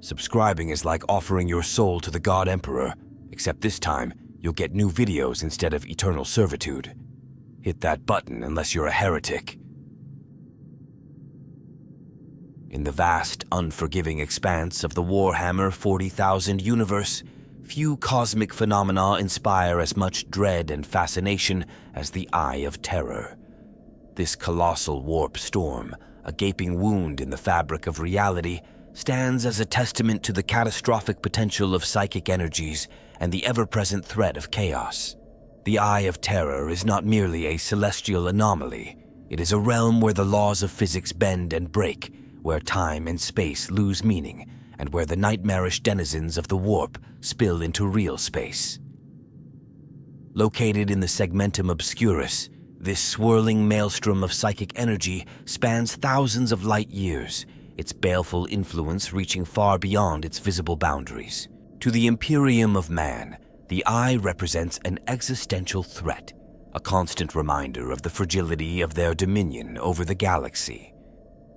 Subscribing is like offering your soul to the God Emperor, except this time you'll get new videos instead of eternal servitude. Hit that button unless you're a heretic. In the vast, unforgiving expanse of the Warhammer 40,000 universe, few cosmic phenomena inspire as much dread and fascination as the Eye of Terror. This colossal warp storm, a gaping wound in the fabric of reality, stands as a testament to the catastrophic potential of psychic energies and the ever-present threat of chaos. The Eye of Terror is not merely a celestial anomaly. It is a realm where the laws of physics bend and break, where time and space lose meaning, and where the nightmarish denizens of the warp spill into real space. Located in the segmentum obscurus, this swirling maelstrom of psychic energy spans thousands of light years, its baleful influence reaching far beyond its visible boundaries. To the Imperium of man, the Eye represents an existential threat, a constant reminder of the fragility of their dominion over the galaxy.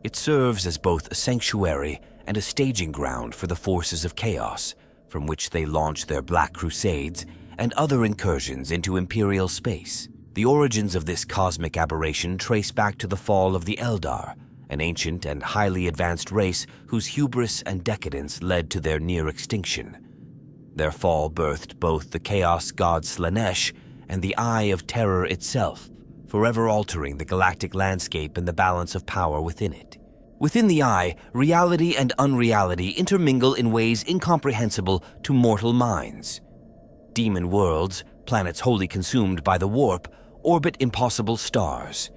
It serves as both a sanctuary and a staging ground for the forces of chaos, from which they launch their Black Crusades and other incursions into Imperial space. The origins of this cosmic aberration trace back to the fall of the Eldar, an ancient and highly advanced race whose hubris and decadence led to their near extinction. Their fall birthed both the chaos god Slaanesh and the Eye of Terror itself, forever altering the galactic landscape and the balance of power within it. Within the Eye, reality and unreality intermingle in ways incomprehensible to mortal minds. Demon worlds, planets wholly consumed by the warp, orbit impossible stars.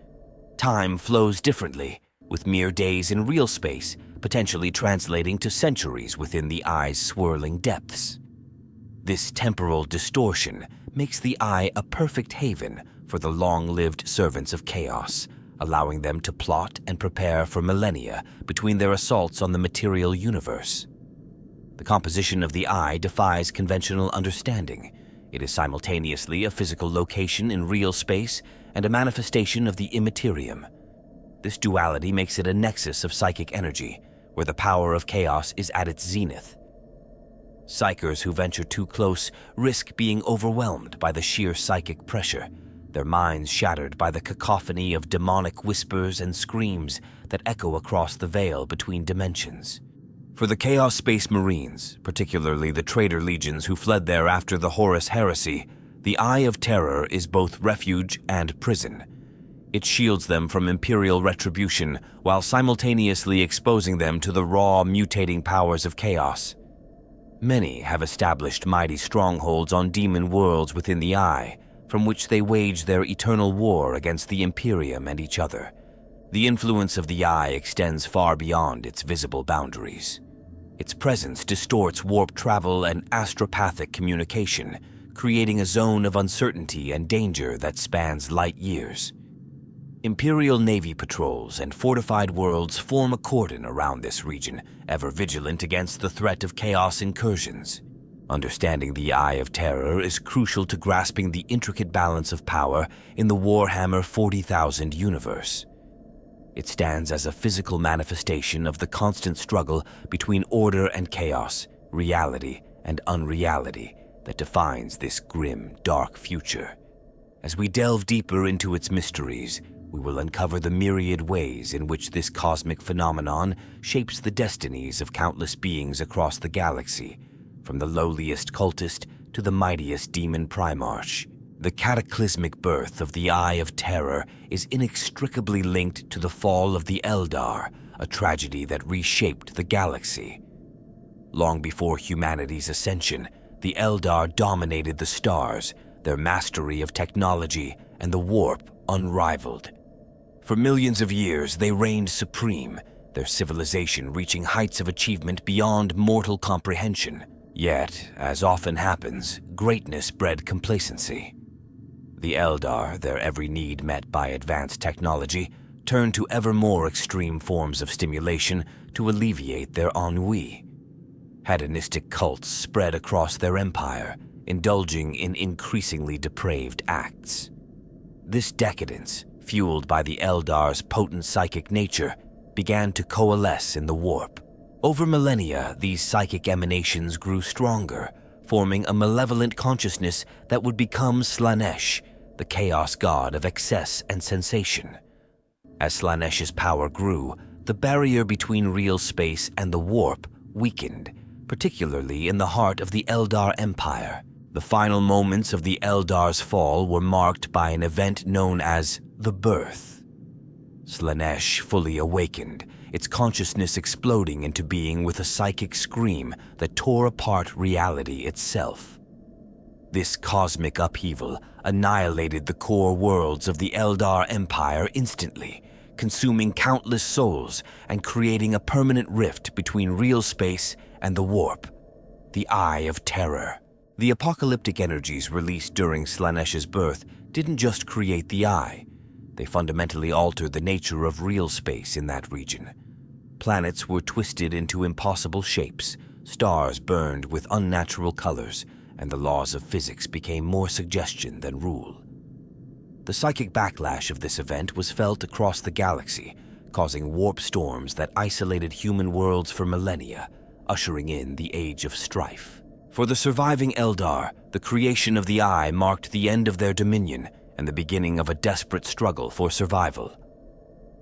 Time flows differently, with mere days in real space potentially translating to centuries within the Eye's swirling depths. This temporal distortion makes the Eye a perfect haven for the long-lived servants of chaos, allowing them to plot and prepare for millennia between their assaults on the material universe. The composition of the Eye defies conventional understanding. It is simultaneously a physical location in real space and a manifestation of the immaterium. This duality makes it a nexus of psychic energy, where the power of chaos is at its zenith. Psychers who venture too close risk being overwhelmed by the sheer psychic pressure, their minds shattered by the cacophony of demonic whispers and screams that echo across the veil between dimensions. For the Chaos Space Marines, particularly the traitor legions who fled there after the Horus Heresy, the Eye of Terror is both refuge and prison. It shields them from Imperial retribution while simultaneously exposing them to the raw, mutating powers of chaos. Many have established mighty strongholds on demon worlds within the Eye, from which they wage their eternal war against the Imperium and each other. The influence of the Eye extends far beyond its visible boundaries. Its presence distorts warp travel and astropathic communication, creating a zone of uncertainty and danger that spans light years. Imperial Navy patrols and fortified worlds form a cordon around this region, ever vigilant against the threat of chaos incursions. Understanding the Eye of Terror is crucial to grasping the intricate balance of power in the Warhammer 40,000 universe. It stands as a physical manifestation of the constant struggle between order and chaos, reality and unreality that defines this grim, dark future. As we delve deeper into its mysteries, we will uncover the myriad ways in which this cosmic phenomenon shapes the destinies of countless beings across the galaxy, from the lowliest cultist to the mightiest demon primarch. The cataclysmic birth of the Eye of Terror is inextricably linked to the fall of the Eldar, a tragedy that reshaped the galaxy. Long before humanity's ascension, the Eldar dominated the stars, their mastery of technology and the warp unrivaled. For millions of years, they reigned supreme, their civilization reaching heights of achievement beyond mortal comprehension. Yet, as often happens, greatness bred complacency. The Eldar, their every need met by advanced technology, turned to ever more extreme forms of stimulation to alleviate their ennui. Hedonistic cults spread across their empire, indulging in increasingly depraved acts. This decadence, fueled by the Eldar's potent psychic nature, began to coalesce in the warp. Over millennia, these psychic emanations grew stronger, forming a malevolent consciousness that would become Slaanesh, the chaos god of excess and sensation. As Slaanesh's power grew, the barrier between real space and the warp weakened, particularly in the heart of the Eldar Empire. The final moments of the Eldar's fall were marked by an event known as the Birth. Slaanesh fully awakened, its consciousness exploding into being with a psychic scream that tore apart reality itself. This cosmic upheaval annihilated the core worlds of the Eldar Empire instantly, consuming countless souls and creating a permanent rift between real space and the warp, the Eye of Terror. The apocalyptic energies released during Slaanesh's birth didn't just create the Eye. They fundamentally altered the nature of real space in that region. Planets were twisted into impossible shapes, stars burned with unnatural colors, and the laws of physics became more suggestion than rule. The psychic backlash of this event was felt across the galaxy, causing warp storms that isolated human worlds for millennia, ushering in the Age of Strife. For the surviving Eldar, the creation of the Eye marked the end of their dominion and the beginning of a desperate struggle for survival.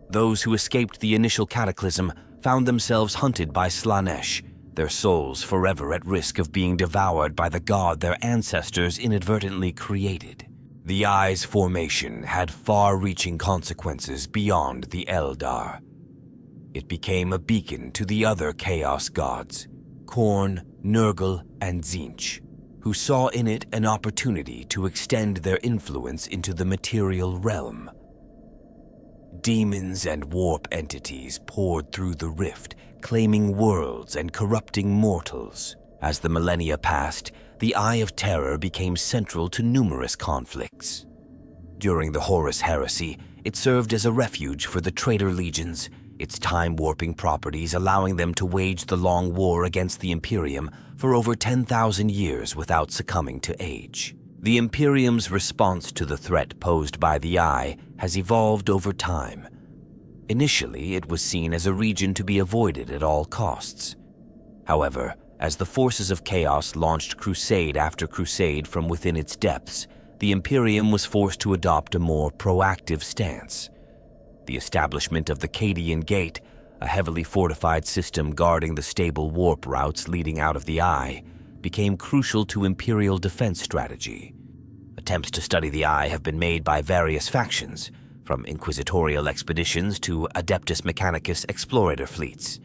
Those who escaped the initial cataclysm found themselves hunted by Slaanesh, their souls forever at risk of being devoured by the god their ancestors inadvertently created. The Eye's formation had far-reaching consequences beyond the Eldar. It became a beacon to the other Chaos gods, Khorne, Nurgle, and Tzeentch, who saw in it an opportunity to extend their influence into the material realm. Demons and warp entities poured through the rift, claiming worlds and corrupting mortals. As the millennia passed, the Eye of Terror became central to numerous conflicts. During the Horus Heresy, it served as a refuge for the traitor legions, its time-warping properties allowing them to wage the long war against the Imperium for over 10,000 years without succumbing to age. The Imperium's response to the threat posed by the Eye has evolved over time. Initially, it was seen as a region to be avoided at all costs. However, as the forces of chaos launched crusade after crusade from within its depths, the Imperium was forced to adopt a more proactive stance. The establishment of the Cadian Gate, a heavily fortified system guarding the stable warp routes leading out of the Eye, became crucial to Imperial defense strategy. Attempts to study the Eye have been made by various factions, from inquisitorial expeditions to Adeptus Mechanicus explorator fleets.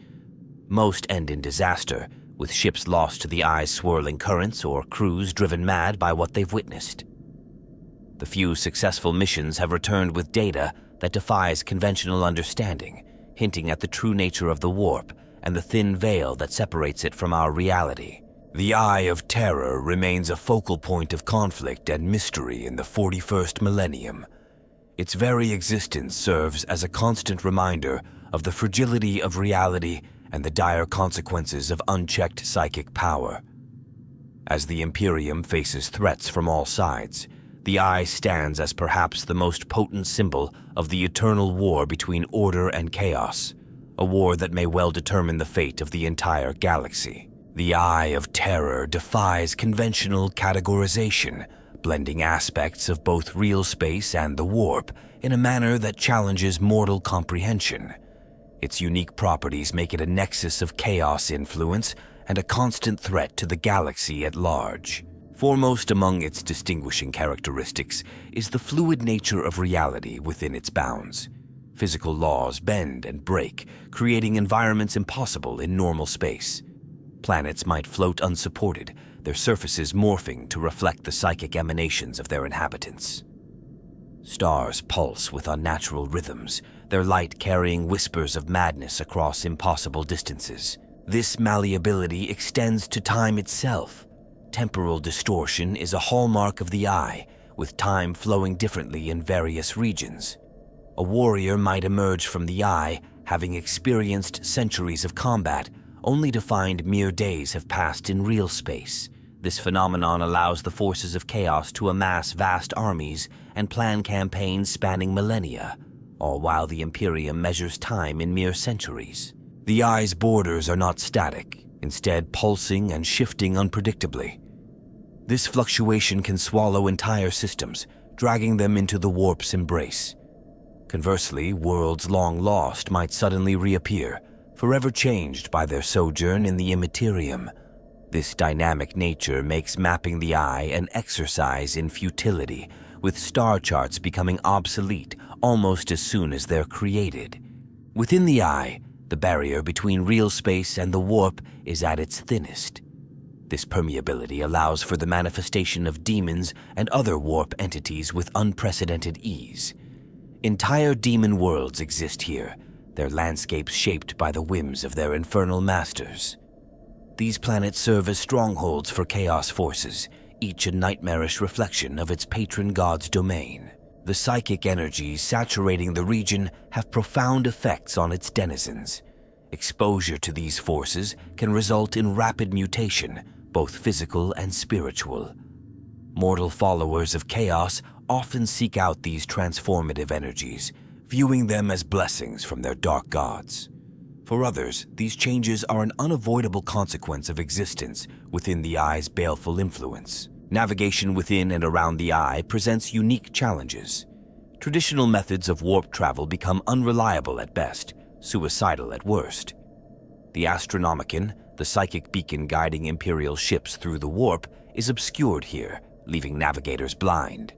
Most end in disaster, with ships lost to the Eye's swirling currents or crews driven mad by what they've witnessed. The few successful missions have returned with data that defies conventional understanding, hinting at the true nature of the warp and the thin veil that separates it from our reality. The Eye of Terror remains a focal point of conflict and mystery in the 41st millennium. Its very existence serves as a constant reminder of the fragility of reality and the dire consequences of unchecked psychic power. As the Imperium faces threats from all sides, the Eye stands as perhaps the most potent symbol of the eternal war between order and chaos, a war that may well determine the fate of the entire galaxy. The Eye of Terror defies conventional categorization, blending aspects of both real space and the warp in a manner that challenges mortal comprehension. Its unique properties make it a nexus of chaos influence and a constant threat to the galaxy at large. Foremost among its distinguishing characteristics is the fluid nature of reality within its bounds. Physical laws bend and break, creating environments impossible in normal space. Planets might float unsupported, their surfaces morphing to reflect the psychic emanations of their inhabitants. Stars pulse with unnatural rhythms, their light carrying whispers of madness across impossible distances. This malleability extends to time itself. Temporal distortion is a hallmark of the Eye, with time flowing differently in various regions. A warrior might emerge from the Eye, having experienced centuries of combat, only to find mere days have passed in real space. This phenomenon allows the forces of chaos to amass vast armies and plan campaigns spanning millennia, all while the Imperium measures time in mere centuries. The eye's borders are not static, instead pulsing and shifting unpredictably. This fluctuation can swallow entire systems, dragging them into the warp's embrace. Conversely, worlds long lost might suddenly reappear, forever changed by their sojourn in the Imperium. This dynamic nature makes mapping the eye an exercise in futility, with star charts becoming obsolete almost as soon as they're created. Within the eye, the barrier between real space and the warp is at its thinnest. This permeability allows for the manifestation of demons and other warp entities with unprecedented ease. Entire demon worlds exist here, their landscapes shaped by the whims of their infernal masters. These planets serve as strongholds for chaos forces, each a nightmarish reflection of its patron god's domain. The psychic energies saturating the region have profound effects on its denizens. Exposure to these forces can result in rapid mutation, both physical and spiritual. Mortal followers of chaos often seek out these transformative energies, viewing them as blessings from their dark gods. For others, these changes are an unavoidable consequence of existence within the eye's baleful influence. Navigation within and around the eye presents unique challenges. Traditional methods of warp travel become unreliable at best, suicidal at worst. The Astronomicon, the psychic beacon guiding Imperial ships through the warp, is obscured here, leaving navigators blind.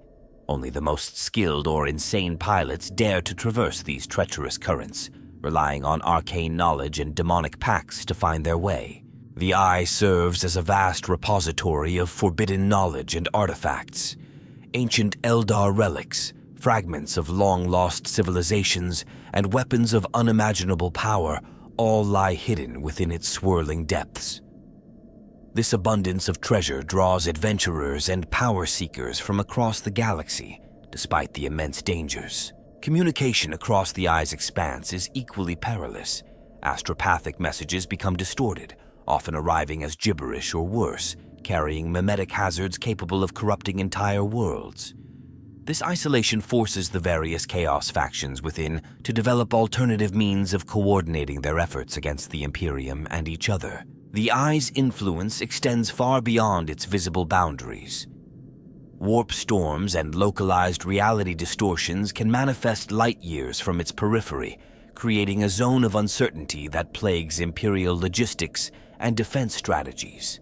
Only the most skilled or insane pilots dare to traverse these treacherous currents, relying on arcane knowledge and demonic pacts to find their way. The eye serves as a vast repository of forbidden knowledge and artifacts. Ancient Eldar relics, fragments of long-lost civilizations, and weapons of unimaginable power all lie hidden within its swirling depths. This abundance of treasure draws adventurers and power seekers from across the galaxy, despite the immense dangers. Communication across the eye's expanse is equally perilous. Astropathic messages become distorted, often arriving as gibberish or worse, carrying mimetic hazards capable of corrupting entire worlds. This isolation forces the various chaos factions within to develop alternative means of coordinating their efforts against the Imperium and each other. The eye's influence extends far beyond its visible boundaries. Warp storms and localized reality distortions can manifest light years from its periphery, creating a zone of uncertainty that plagues Imperial logistics and defense strategies.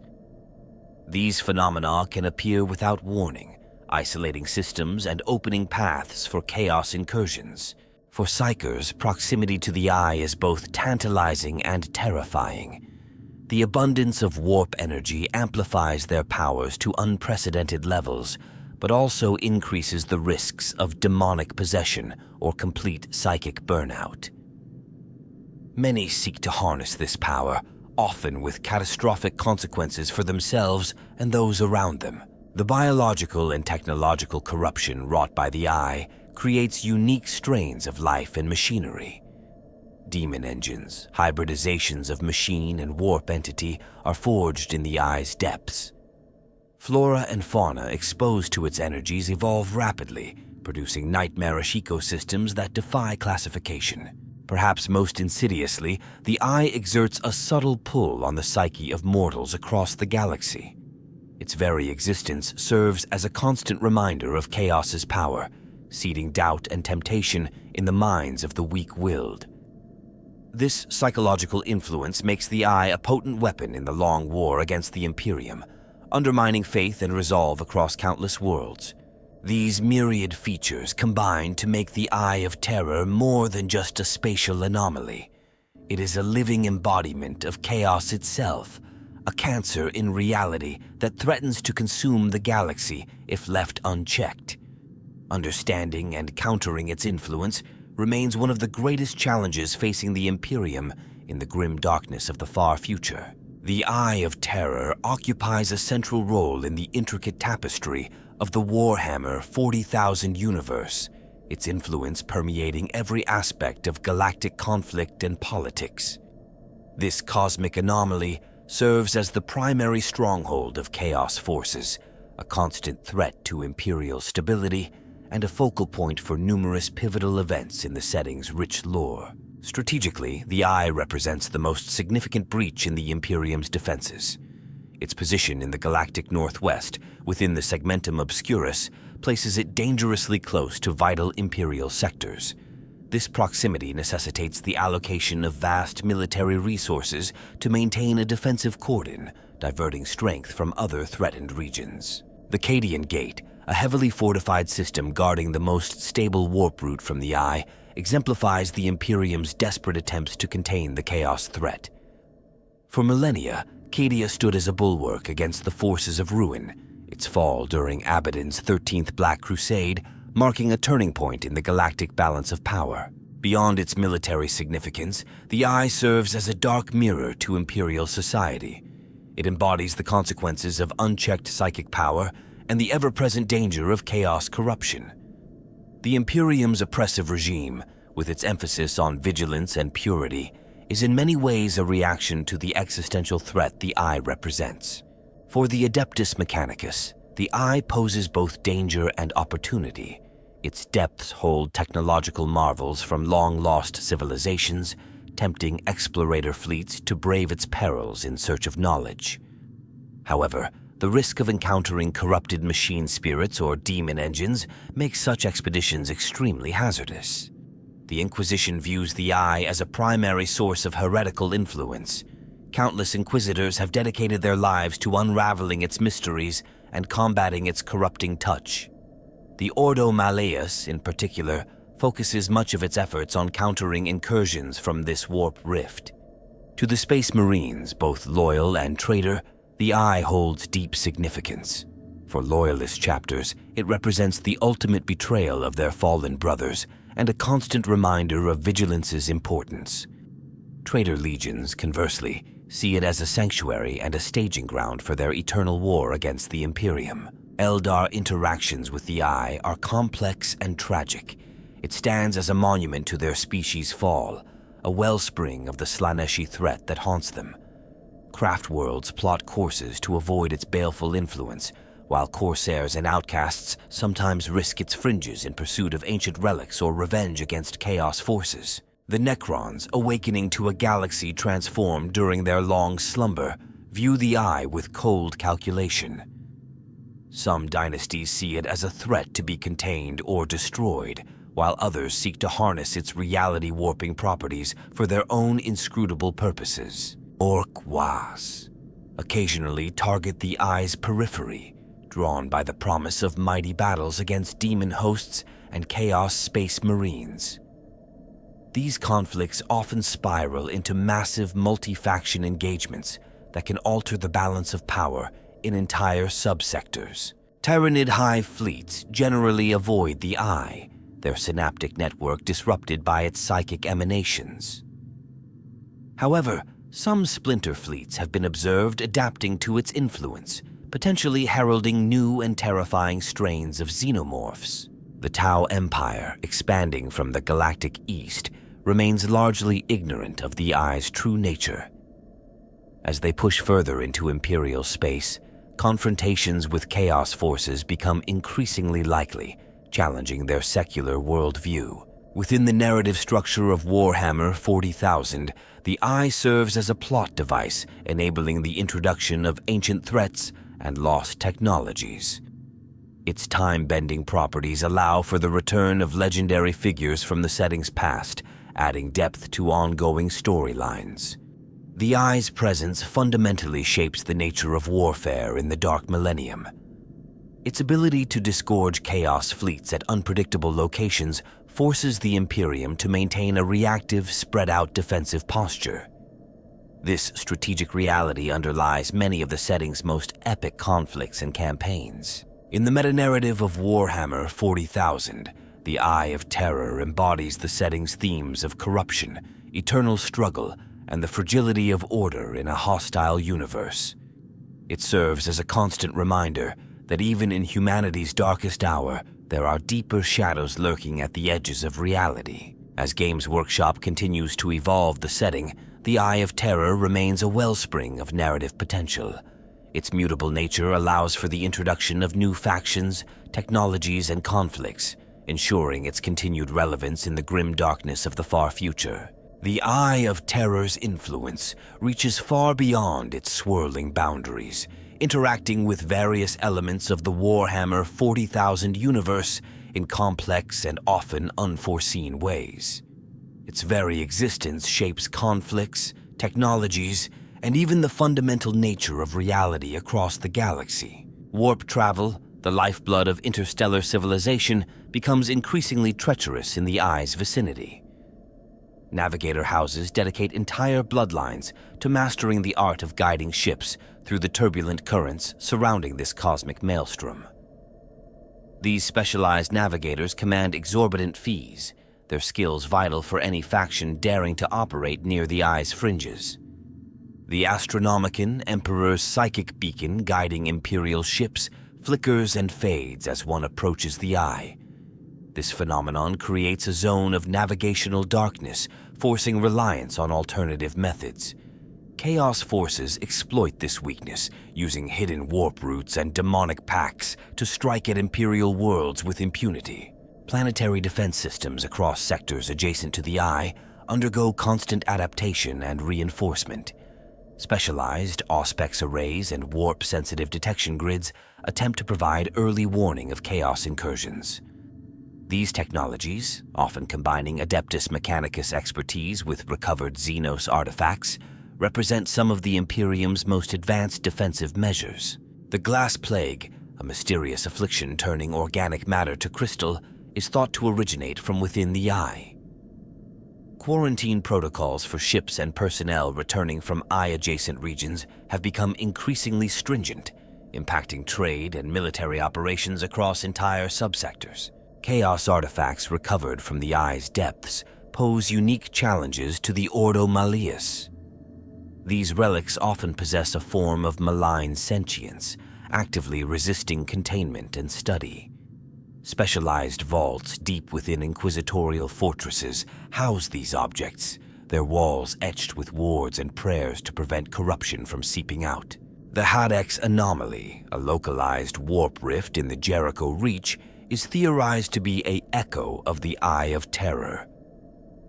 These phenomena can appear without warning, isolating systems and opening paths for chaos incursions. For psychers, proximity to the eye is both tantalizing and terrifying. The abundance of warp energy amplifies their powers to unprecedented levels, but also increases the risks of demonic possession or complete psychic burnout. Many seek to harness this power, often with catastrophic consequences for themselves and those around them. The biological and technological corruption wrought by the eye creates unique strains of life and machinery. Demon engines, hybridizations of machine and warp entity, are forged in the eye's depths. Flora and fauna exposed to its energies evolve rapidly, producing nightmarish ecosystems that defy classification. Perhaps most insidiously, the eye exerts a subtle pull on the psyche of mortals across the galaxy. Its very existence serves as a constant reminder of chaos's power, seeding doubt and temptation in the minds of the weak-willed. This psychological influence makes the eye a potent weapon in the long war against the Imperium, undermining faith and resolve across countless worlds. These myriad features combine to make the Eye of Terror more than just a spatial anomaly. It is a living embodiment of chaos itself, a cancer in reality that threatens to consume the galaxy if left unchecked. Understanding and countering its influence remains one of the greatest challenges facing the Imperium in the grim darkness of the far future. The Eye of Terror occupies a central role in the intricate tapestry of the Warhammer 40,000 universe, its influence permeating every aspect of galactic conflict and politics. This cosmic anomaly serves as the primary stronghold of chaos forces, a constant threat to Imperial stability, and a focal point for numerous pivotal events in the setting's rich lore. Strategically, the Eye represents the most significant breach in the Imperium's defenses. Its position in the galactic northwest, within the segmentum obscurus, places it dangerously close to vital Imperial sectors. This proximity necessitates the allocation of vast military resources to maintain a defensive cordon, diverting strength from other threatened regions. The Cadian Gate, a heavily fortified system guarding the most stable warp route from the Eye, exemplifies the Imperium's desperate attempts to contain the Chaos threat. For millennia, Cadia stood as a bulwark against the forces of ruin, its fall during Abaddon's 13th Black Crusade marking a turning point in the galactic balance of power. Beyond its military significance, the Eye serves as a dark mirror to Imperial society. It embodies the consequences of unchecked psychic power and the ever-present danger of chaos corruption. The Imperium's oppressive regime, with its emphasis on vigilance and purity, is in many ways a reaction to the existential threat the Eye represents. For the Adeptus Mechanicus, the Eye poses both danger and opportunity. Its depths hold technological marvels from long-lost civilizations, tempting explorator fleets to brave its perils in search of knowledge. However, the risk of encountering corrupted machine spirits or demon engines makes such expeditions extremely hazardous. The Inquisition views the Eye as a primary source of heretical influence. Countless inquisitors have dedicated their lives to unraveling its mysteries and combating its corrupting touch. The Ordo Malleus, in particular, focuses much of its efforts on countering incursions from this warp rift. To the Space Marines, both loyal and traitor, the Eye holds deep significance. For Loyalist chapters, it represents the ultimate betrayal of their fallen brothers and a constant reminder of vigilance's importance. Traitor legions, conversely, see it as a sanctuary and a staging ground for their eternal war against the Imperium. Eldar interactions with the Eye are complex and tragic. It stands as a monument to their species' fall, a wellspring of the Slaneshi threat that haunts them. Craft worlds plot courses to avoid its baleful influence, while corsairs and outcasts sometimes risk its fringes in pursuit of ancient relics or revenge against chaos forces. The Necrons, awakening to a galaxy transformed during their long slumber, view the Eye with cold calculation. Some dynasties see it as a threat to be contained or destroyed, while others seek to harness its reality-warping properties for their own inscrutable purposes. Orques occasionally target the Eye's periphery, drawn by the promise of mighty battles against demon hosts and chaos space marines. These conflicts often spiral into massive multi-faction engagements that can alter the balance of power in entire subsectors. Tyranid hive fleets generally avoid the Eye, their synaptic network disrupted by its psychic emanations. However, some splinter fleets have been observed adapting to its influence, potentially heralding new and terrifying strains of xenomorphs. The Tau Empire, expanding from the galactic east, remains largely ignorant of the Eye's true nature. As they push further into Imperial space, confrontations with chaos forces become increasingly likely, challenging their secular worldview. Within the narrative structure of Warhammer 40,000, the Eye serves as a plot device, enabling the introduction of ancient threats and lost technologies. Its time-bending properties allow for the return of legendary figures from the setting's past, adding depth to ongoing storylines. The Eye's presence fundamentally shapes the nature of warfare in the Dark Millennium. Its ability to disgorge chaos fleets at unpredictable locations forces the Imperium to maintain a reactive, spread-out defensive posture. This strategic reality underlies many of the setting's most epic conflicts and campaigns. In the meta-narrative of Warhammer 40,000, the Eye of Terror embodies the setting's themes of corruption, eternal struggle, and the fragility of order in a hostile universe. It serves as a constant reminder that even in humanity's darkest hour, there are deeper shadows lurking at the edges of reality. As Games Workshop continues to evolve the setting, the Eye of Terror remains a wellspring of narrative potential. Its mutable nature allows for the introduction of new factions, technologies, and conflicts, ensuring its continued relevance in the grim darkness of the far future. The Eye of Terror's influence reaches far beyond its swirling boundaries, interacting with various elements of the Warhammer 40,000 universe in complex and often unforeseen ways. Its very existence shapes conflicts, technologies, and even the fundamental nature of reality across the galaxy. Warp travel, the lifeblood of interstellar civilization, becomes increasingly treacherous in the Eye's vicinity. Navigator houses dedicate entire bloodlines to mastering the art of guiding ships through the turbulent currents surrounding this cosmic maelstrom. These specialized navigators command exorbitant fees, their skills vital for any faction daring to operate near the Eye's fringes. The Astronomicon, Emperor's psychic beacon guiding Imperial ships, flickers and fades as one approaches the Eye. This phenomenon creates a zone of navigational darkness, forcing reliance on alternative methods. Chaos forces exploit this weakness, using hidden warp routes and demonic pacts to strike at Imperial worlds with impunity. Planetary defense systems across sectors adjacent to the Eye undergo constant adaptation and reinforcement. Specialized Auspex arrays and warp-sensitive detection grids attempt to provide early warning of Chaos incursions. These technologies, often combining Adeptus Mechanicus expertise with recovered Xenos artifacts, represent some of the Imperium's most advanced defensive measures. The Glass Plague, a mysterious affliction turning organic matter to crystal, is thought to originate from within the Eye. Quarantine protocols for ships and personnel returning from Eye-adjacent regions have become increasingly stringent, impacting trade and military operations across entire subsectors. Chaos artifacts recovered from the Eye's depths pose unique challenges to the Ordo Malleus. These relics often possess a form of malign sentience, actively resisting containment and study. Specialized vaults deep within inquisitorial fortresses house these objects, their walls etched with wards and prayers to prevent corruption from seeping out. The Hadex anomaly, a localized warp rift in the Jericho Reach, is theorized to be an echo of the Eye of Terror.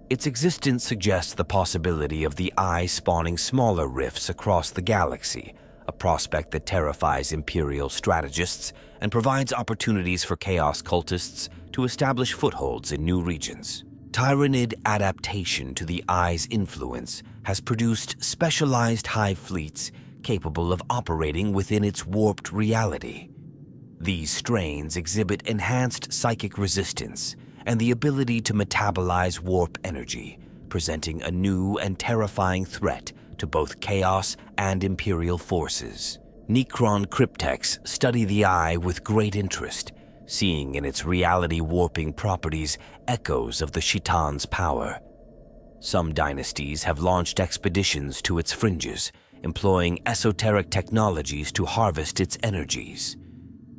Its existence suggests the possibility of the Eye spawning smaller rifts across the galaxy, a prospect that terrifies Imperial strategists and provides opportunities for Chaos cultists to establish footholds in new regions. Tyranid adaptation to the Eye's influence has produced specialized hive fleets capable of operating within its warped reality. These strains exhibit enhanced psychic resistance and the ability to metabolize warp energy, presenting a new and terrifying threat to both Chaos and Imperial forces. Necron cryptechs study the Eye with great interest, seeing in its reality-warping properties echoes of the Shi'Tan's power. Some dynasties have launched expeditions to its fringes, employing esoteric technologies to harvest its energies.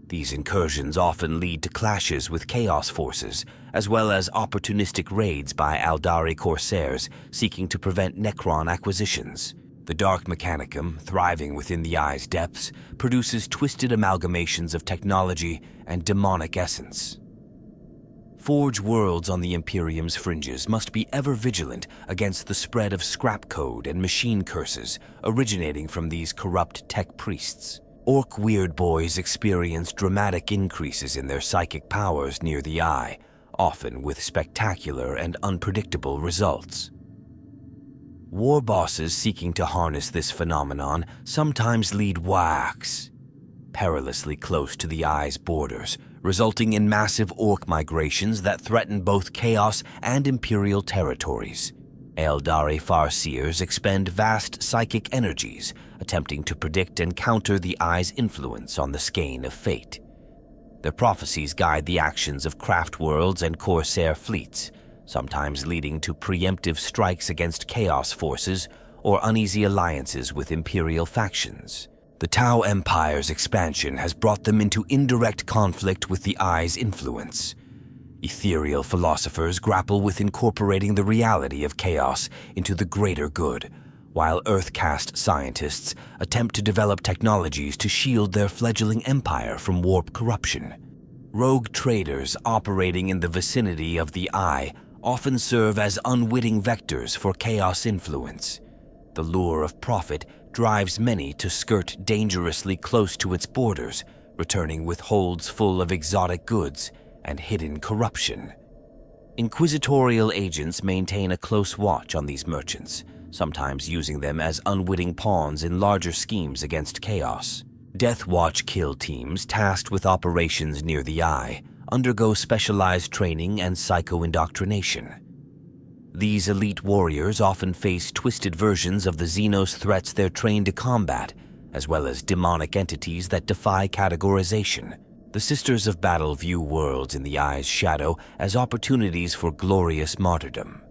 These incursions often lead to clashes with Chaos forces, as well as opportunistic raids by Eldari corsairs seeking to prevent Necron acquisitions. The Dark Mechanicum, thriving within the Eye's depths, produces twisted amalgamations of technology and demonic essence. Forge worlds on the Imperium's fringes must be ever vigilant against the spread of scrap code and machine curses originating from these corrupt tech priests. Orc weirdboys experience dramatic increases in their psychic powers near the Eye, often with spectacular and unpredictable results. War bosses seeking to harness this phenomenon sometimes lead whacks, perilously close to the Eye's borders, resulting in massive orc migrations that threaten both Chaos and Imperial territories. Eldari farseers expend vast psychic energies, attempting to predict and counter the Eye's influence on the skein of fate. Their prophecies guide the actions of craft worlds and corsair fleets, sometimes leading to preemptive strikes against Chaos forces or uneasy alliances with Imperial factions. The Tau Empire's expansion has brought them into indirect conflict with the Eye's influence. Ethereal philosophers grapple with incorporating the reality of Chaos into the greater good, while Earth-caste scientists attempt to develop technologies to shield their fledgling empire from warp corruption. Rogue traders operating in the vicinity of the Eye often serve as unwitting vectors for chaos influence. The lure of profit drives many to skirt dangerously close to its borders, returning with holds full of exotic goods and hidden corruption. Inquisitorial agents maintain a close watch on these merchants, sometimes using them as unwitting pawns in larger schemes against chaos. Death Watch kill teams tasked with operations near the Eye undergo specialized training and psycho-indoctrination. These elite warriors often face twisted versions of the Xenos threats they're trained to combat, as well as demonic entities that defy categorization. The Sisters of Battle view worlds in the Eye's shadow as opportunities for glorious martyrdom.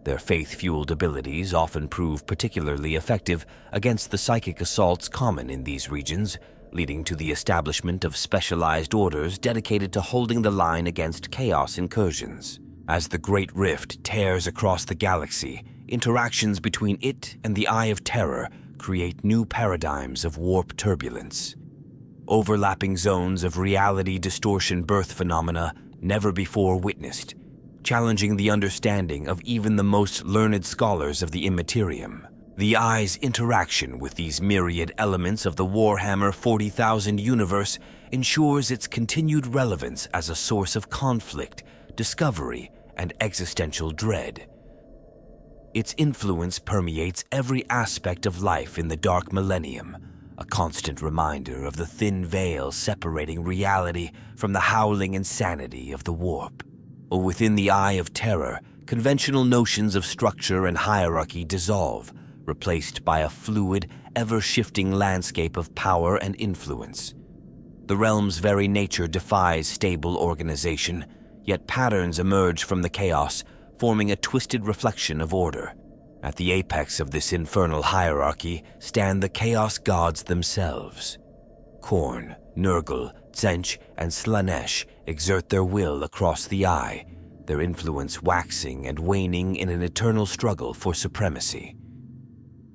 Their faith-fueled abilities often prove particularly effective against the psychic assaults common in these regions, leading to the establishment of specialized orders dedicated to holding the line against chaos incursions. As the Great Rift tears across the galaxy, interactions between it and the Eye of Terror create new paradigms of warp turbulence. Overlapping zones of reality distortion birth phenomena never before witnessed, challenging the understanding of even the most learned scholars of the Imperium. The Eye's interaction with these myriad elements of the Warhammer 40,000 universe ensures its continued relevance as a source of conflict, discovery, and existential dread. Its influence permeates every aspect of life in the Dark Millennium, a constant reminder of the thin veil separating reality from the howling insanity of the warp. Within the Eye of Terror, conventional notions of structure and hierarchy dissolve, replaced by a fluid, ever-shifting landscape of power and influence. The realm's very nature defies stable organization, yet patterns emerge from the chaos, forming a twisted reflection of order. At the apex of this infernal hierarchy stand the Chaos Gods themselves. Khorne, Nurgle, Tzeentch, and Slaanesh exert their will across the Eye, their influence waxing and waning in an eternal struggle for supremacy.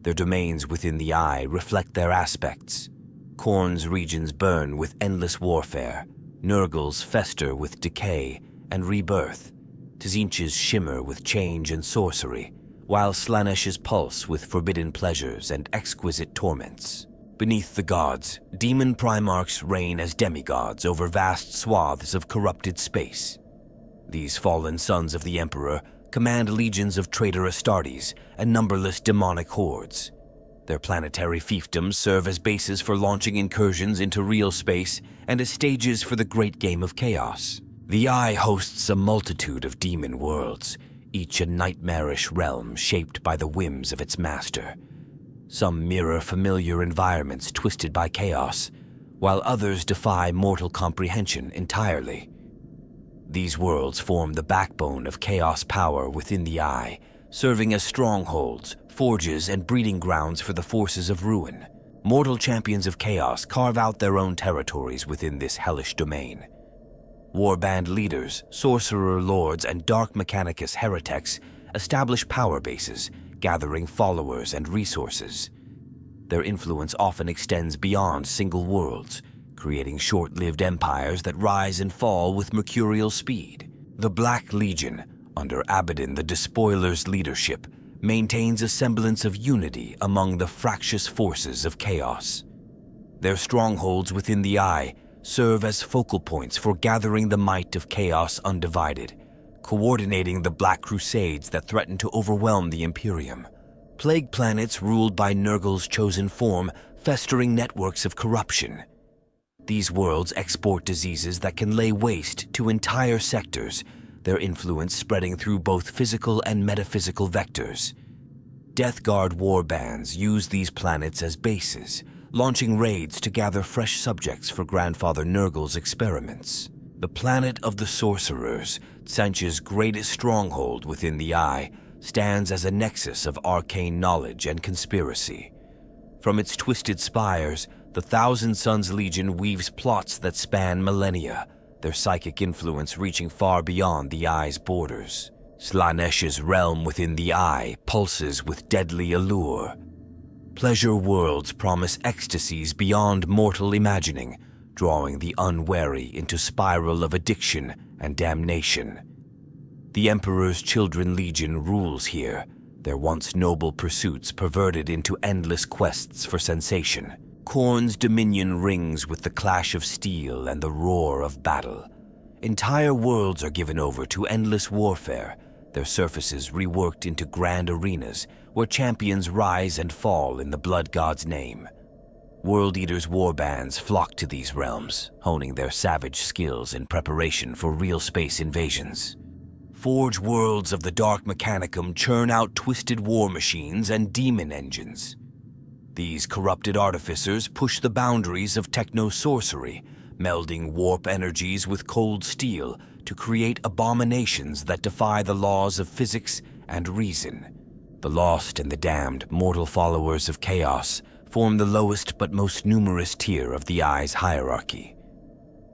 Their domains within the Eye reflect their aspects. Khorne's regions burn with endless warfare, Nurgle's fester with decay and rebirth, Tzeentch's shimmer with change and sorcery, while Slaanesh's pulse with forbidden pleasures and exquisite torments. Beneath the gods, demon primarchs reign as demigods over vast swaths of corrupted space. These fallen sons of the Emperor command legions of traitor Astartes and numberless demonic hordes. Their planetary fiefdoms serve as bases for launching incursions into real space and as stages for the great game of chaos. The Eye hosts a multitude of demon worlds, each a nightmarish realm shaped by the whims of its master. Some mirror familiar environments twisted by chaos, while others defy mortal comprehension entirely. These worlds form the backbone of chaos power within the Eye, serving as strongholds, forges, and breeding grounds for the forces of ruin. Mortal champions of chaos carve out their own territories within this hellish domain. Warband leaders, sorcerer lords, and dark mechanicus heretics establish power bases, gathering followers and resources. Their influence often extends beyond single worlds, creating short-lived empires that rise and fall with mercurial speed. The Black Legion, under Abaddon the Despoiler's leadership, maintains a semblance of unity among the fractious forces of chaos. Their strongholds within the Eye serve as focal points for gathering the might of chaos undivided, coordinating the Black Crusades that threaten to overwhelm the Imperium. Plague planets ruled by Nurgle's chosen form, festering networks of corruption. These worlds export diseases that can lay waste to entire sectors, their influence spreading through both physical and metaphysical vectors. Death Guard warbands use these planets as bases, launching raids to gather fresh subjects for Grandfather Nurgle's experiments. The planet of the Sorcerers, Tzeentch's greatest stronghold within the Eye, stands as a nexus of arcane knowledge and conspiracy. From its twisted spires, the Thousand Sons Legion weaves plots that span millennia, their psychic influence reaching far beyond the Eye's borders. Slaanesh's realm within the Eye pulses with deadly allure. Pleasure worlds promise ecstasies beyond mortal imagining, drawing the unwary into spiral of addiction and damnation. The Emperor's Children Legion rules here, their once noble pursuits perverted into endless quests for sensation. Khorne's dominion rings with the clash of steel and the roar of battle. Entire worlds are given over to endless warfare, their surfaces reworked into grand arenas where champions rise and fall in the Blood God's name. World Eaters' warbands flock to these realms, honing their savage skills in preparation for real space invasions. Forge worlds of the Dark Mechanicum churn out twisted war machines and demon engines. These corrupted artificers push the boundaries of techno-sorcery, melding warp energies with cold steel to create abominations that defy the laws of physics and reason. The lost and the damned, mortal followers of chaos, form the lowest but most numerous tier of the Eye's hierarchy.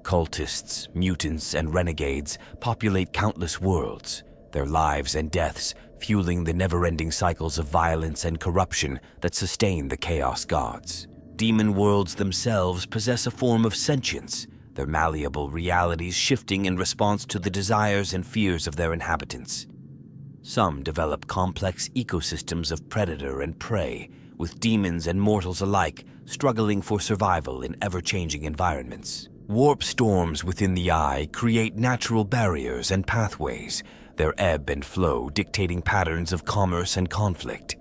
Cultists, mutants, and renegades populate countless worlds, their lives and deaths fueling the never-ending cycles of violence and corruption that sustain the Chaos Gods. Demon worlds themselves possess a form of sentience, their malleable realities shifting in response to the desires and fears of their inhabitants. Some develop complex ecosystems of predator and prey, with demons and mortals alike struggling for survival in ever-changing environments. Warp storms within the Eye create natural barriers and pathways, their ebb and flow dictating patterns of commerce and conflict.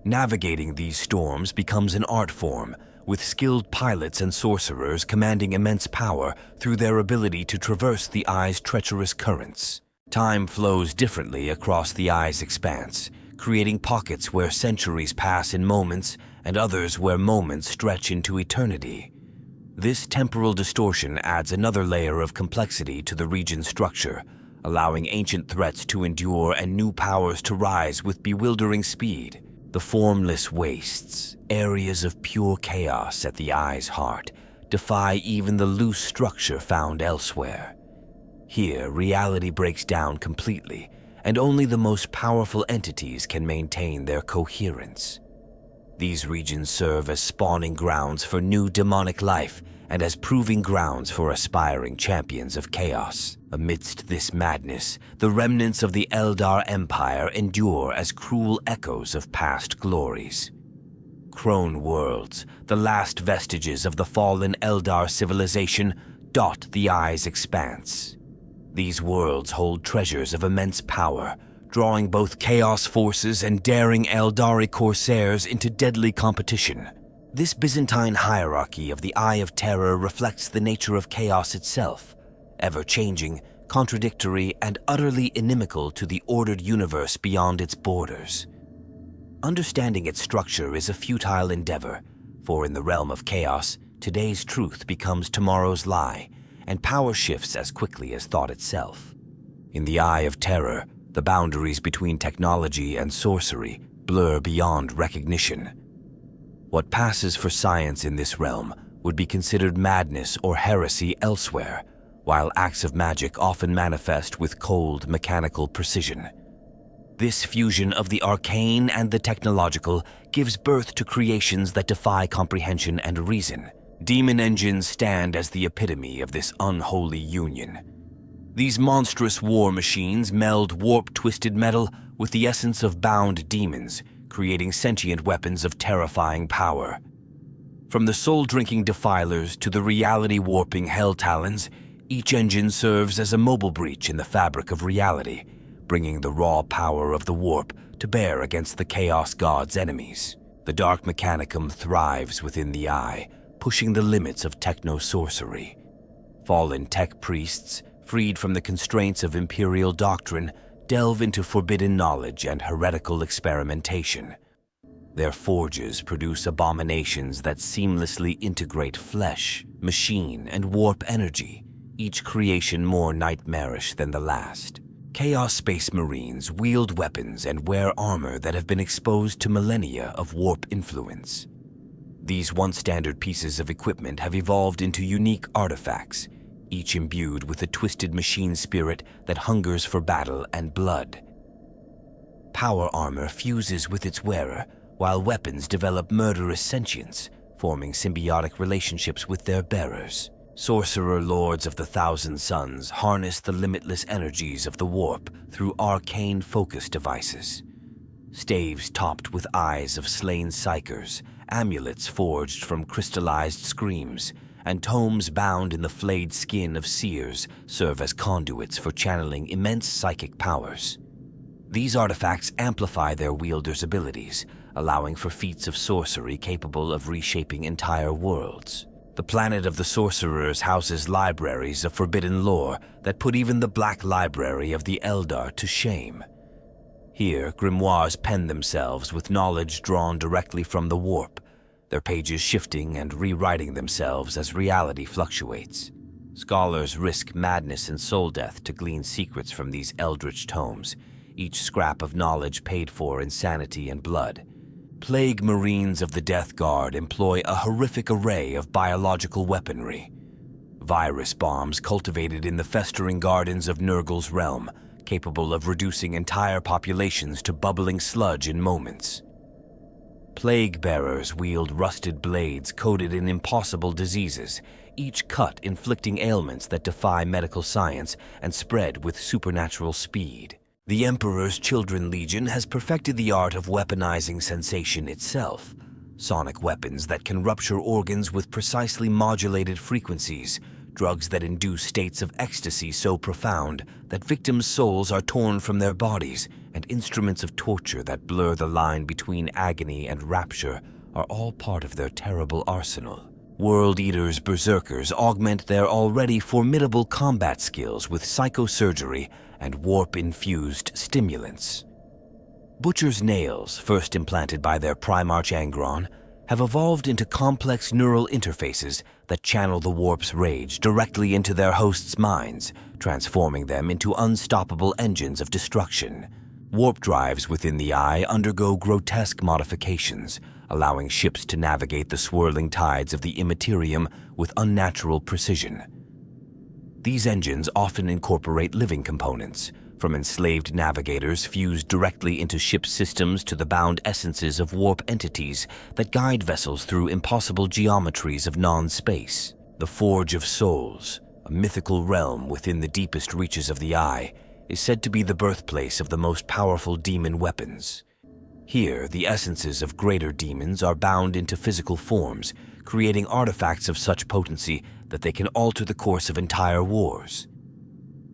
Navigating these storms becomes an art form, with skilled pilots and sorcerers commanding immense power through their ability to traverse the Eye's treacherous currents. Time flows differently across the Eye's expanse, creating pockets where centuries pass in moments and others where moments stretch into eternity. This temporal distortion adds another layer of complexity to the region's structure, allowing ancient threats to endure and new powers to rise with bewildering speed. The formless wastes, areas of pure chaos at the Eye's heart, defy even the loose structure found elsewhere. Here, reality breaks down completely, and only the most powerful entities can maintain their coherence. These regions serve as spawning grounds for new demonic life and as proving grounds for aspiring champions of chaos. Amidst this madness, the remnants of the Eldar Empire endure as cruel echoes of past glories. Crone worlds, the last vestiges of the fallen Eldar civilization, dot the Eye's expanse. These worlds hold treasures of immense power, drawing both chaos forces and daring Eldari corsairs into deadly competition. This Byzantine hierarchy of the Eye of Terror reflects the nature of chaos itself, ever-changing, contradictory, and utterly inimical to the ordered universe beyond its borders. Understanding its structure is a futile endeavor, for in the realm of chaos, today's truth becomes tomorrow's lie, and power shifts as quickly as thought itself. In the Eye of Terror, the boundaries between technology and sorcery blur beyond recognition. What passes for science in this realm would be considered madness or heresy elsewhere, while acts of magic often manifest with cold, mechanical precision. This fusion of the arcane and the technological gives birth to creations that defy comprehension and reason. Demon engines stand as the epitome of this unholy union. These monstrous war machines meld warp-twisted metal with the essence of bound demons, creating sentient weapons of terrifying power. From the soul-drinking defilers to the reality-warping hell talons, each engine serves as a mobile breach in the fabric of reality, bringing the raw power of the warp to bear against the Chaos God's enemies. The Dark Mechanicum thrives within the Eye, pushing the limits of techno-sorcery. Fallen tech priests, freed from the constraints of imperial doctrine, delve into forbidden knowledge and heretical experimentation. Their forges produce abominations that seamlessly integrate flesh, machine, and warp energy, each creation more nightmarish than the last. Chaos Space Marines wield weapons and wear armor that have been exposed to millennia of warp influence. These once standard pieces of equipment have evolved into unique artifacts, each imbued with a twisted machine spirit that hungers for battle and blood. Power armor fuses with its wearer, while weapons develop murderous sentience, forming symbiotic relationships with their bearers. Sorcerer lords of the Thousand Suns harness the limitless energies of the warp through arcane focus devices. Staves topped with eyes of slain psychers, amulets forged from crystallized screams, and tomes bound in the flayed skin of seers serve as conduits for channeling immense psychic powers. These artifacts amplify their wielders' abilities, allowing for feats of sorcery capable of reshaping entire worlds. The planet of the sorcerers houses libraries of forbidden lore that put even the Black Library of the Eldar to shame. Here, grimoires pen themselves with knowledge drawn directly from the warp, their pages shifting and rewriting themselves as reality fluctuates. Scholars risk madness and soul death to glean secrets from these eldritch tomes, each scrap of knowledge paid for in sanity and blood. Plague Marines of the Death Guard employ a horrific array of biological weaponry. Virus bombs cultivated in the festering gardens of Nurgle's realm, capable of reducing entire populations to bubbling sludge in moments. Plague bearers wield rusted blades coated in impossible diseases, each cut inflicting ailments that defy medical science and spread with supernatural speed. The Emperor's Children Legion has perfected the art of weaponizing sensation itself. Sonic weapons that can rupture organs with precisely modulated frequencies, drugs that induce states of ecstasy so profound that victims' souls are torn from their bodies, and instruments of torture that blur the line between agony and rapture are all part of their terrible arsenal. World Eater's berserkers augment their already formidable combat skills with psychosurgery and warp-infused stimulants. Butcher's nails, first implanted by their primarch Angron, have evolved into complex neural interfaces that channel the warp's rage directly into their hosts' minds, transforming them into unstoppable engines of destruction. Warp drives within the eye undergo grotesque modifications, allowing ships to navigate the swirling tides of the Imperium with unnatural precision. These engines often incorporate living components, from enslaved navigators fused directly into ship systems to the bound essences of warp entities that guide vessels through impossible geometries of non-space. The Forge of Souls, a mythical realm within the deepest reaches of the eye, is said to be the birthplace of the most powerful demon weapons. Here, the essences of greater demons are bound into physical forms, creating artifacts of such potency that they can alter the course of entire wars.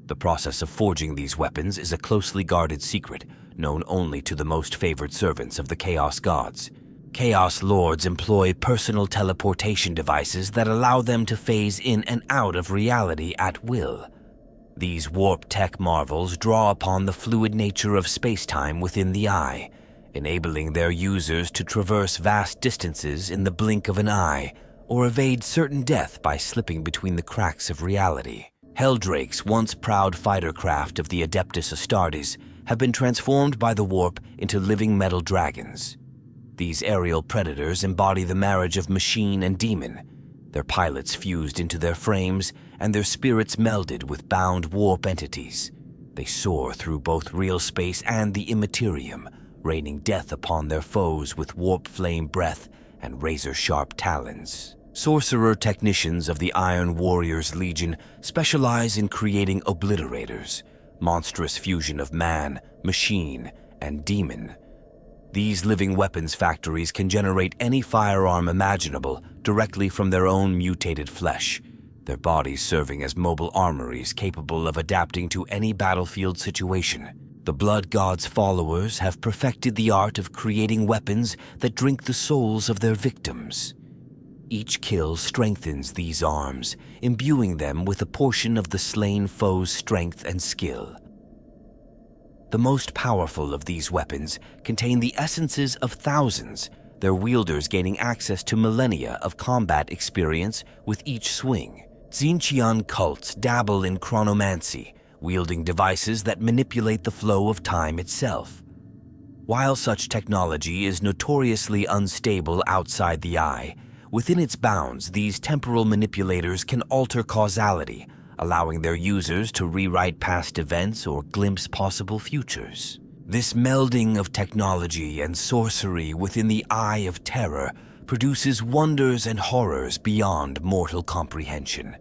The process of forging these weapons is a closely guarded secret, known only to the most favored servants of the Chaos Gods. Chaos Lords employ personal teleportation devices that allow them to phase in and out of reality at will. These warp tech marvels draw upon the fluid nature of space-time within the eye, enabling their users to traverse vast distances in the blink of an eye, or evade certain death by slipping between the cracks of reality. Helldrakes, once proud fighter craft of the Adeptus Astartes, have been transformed by the warp into living metal dragons. These aerial predators embody the marriage of machine and demon, their pilots fused into their frames and their spirits melded with bound warp entities. They soar through both real space and the Imperium, raining death upon their foes with warp flame breath and razor-sharp talons. Sorcerer technicians of the Iron Warriors Legion specialize in creating obliterators, monstrous fusion of man, machine, and demon. These living weapons factories can generate any firearm imaginable directly from their own mutated flesh, their bodies serving as mobile armories capable of adapting to any battlefield situation. The Blood God's followers have perfected the art of creating weapons that drink the souls of their victims. Each kill strengthens these arms, imbuing them with a portion of the slain foe's strength and skill. The most powerful of these weapons contain the essences of thousands, their wielders gaining access to millennia of combat experience with each swing. Tzeentchian cults dabble in chronomancy, wielding devices that manipulate the flow of time itself. While such technology is notoriously unstable outside the eye, within its bounds, these temporal manipulators can alter causality, allowing their users to rewrite past events or glimpse possible futures. This melding of technology and sorcery within the Eye of Terror produces wonders and horrors beyond mortal comprehension.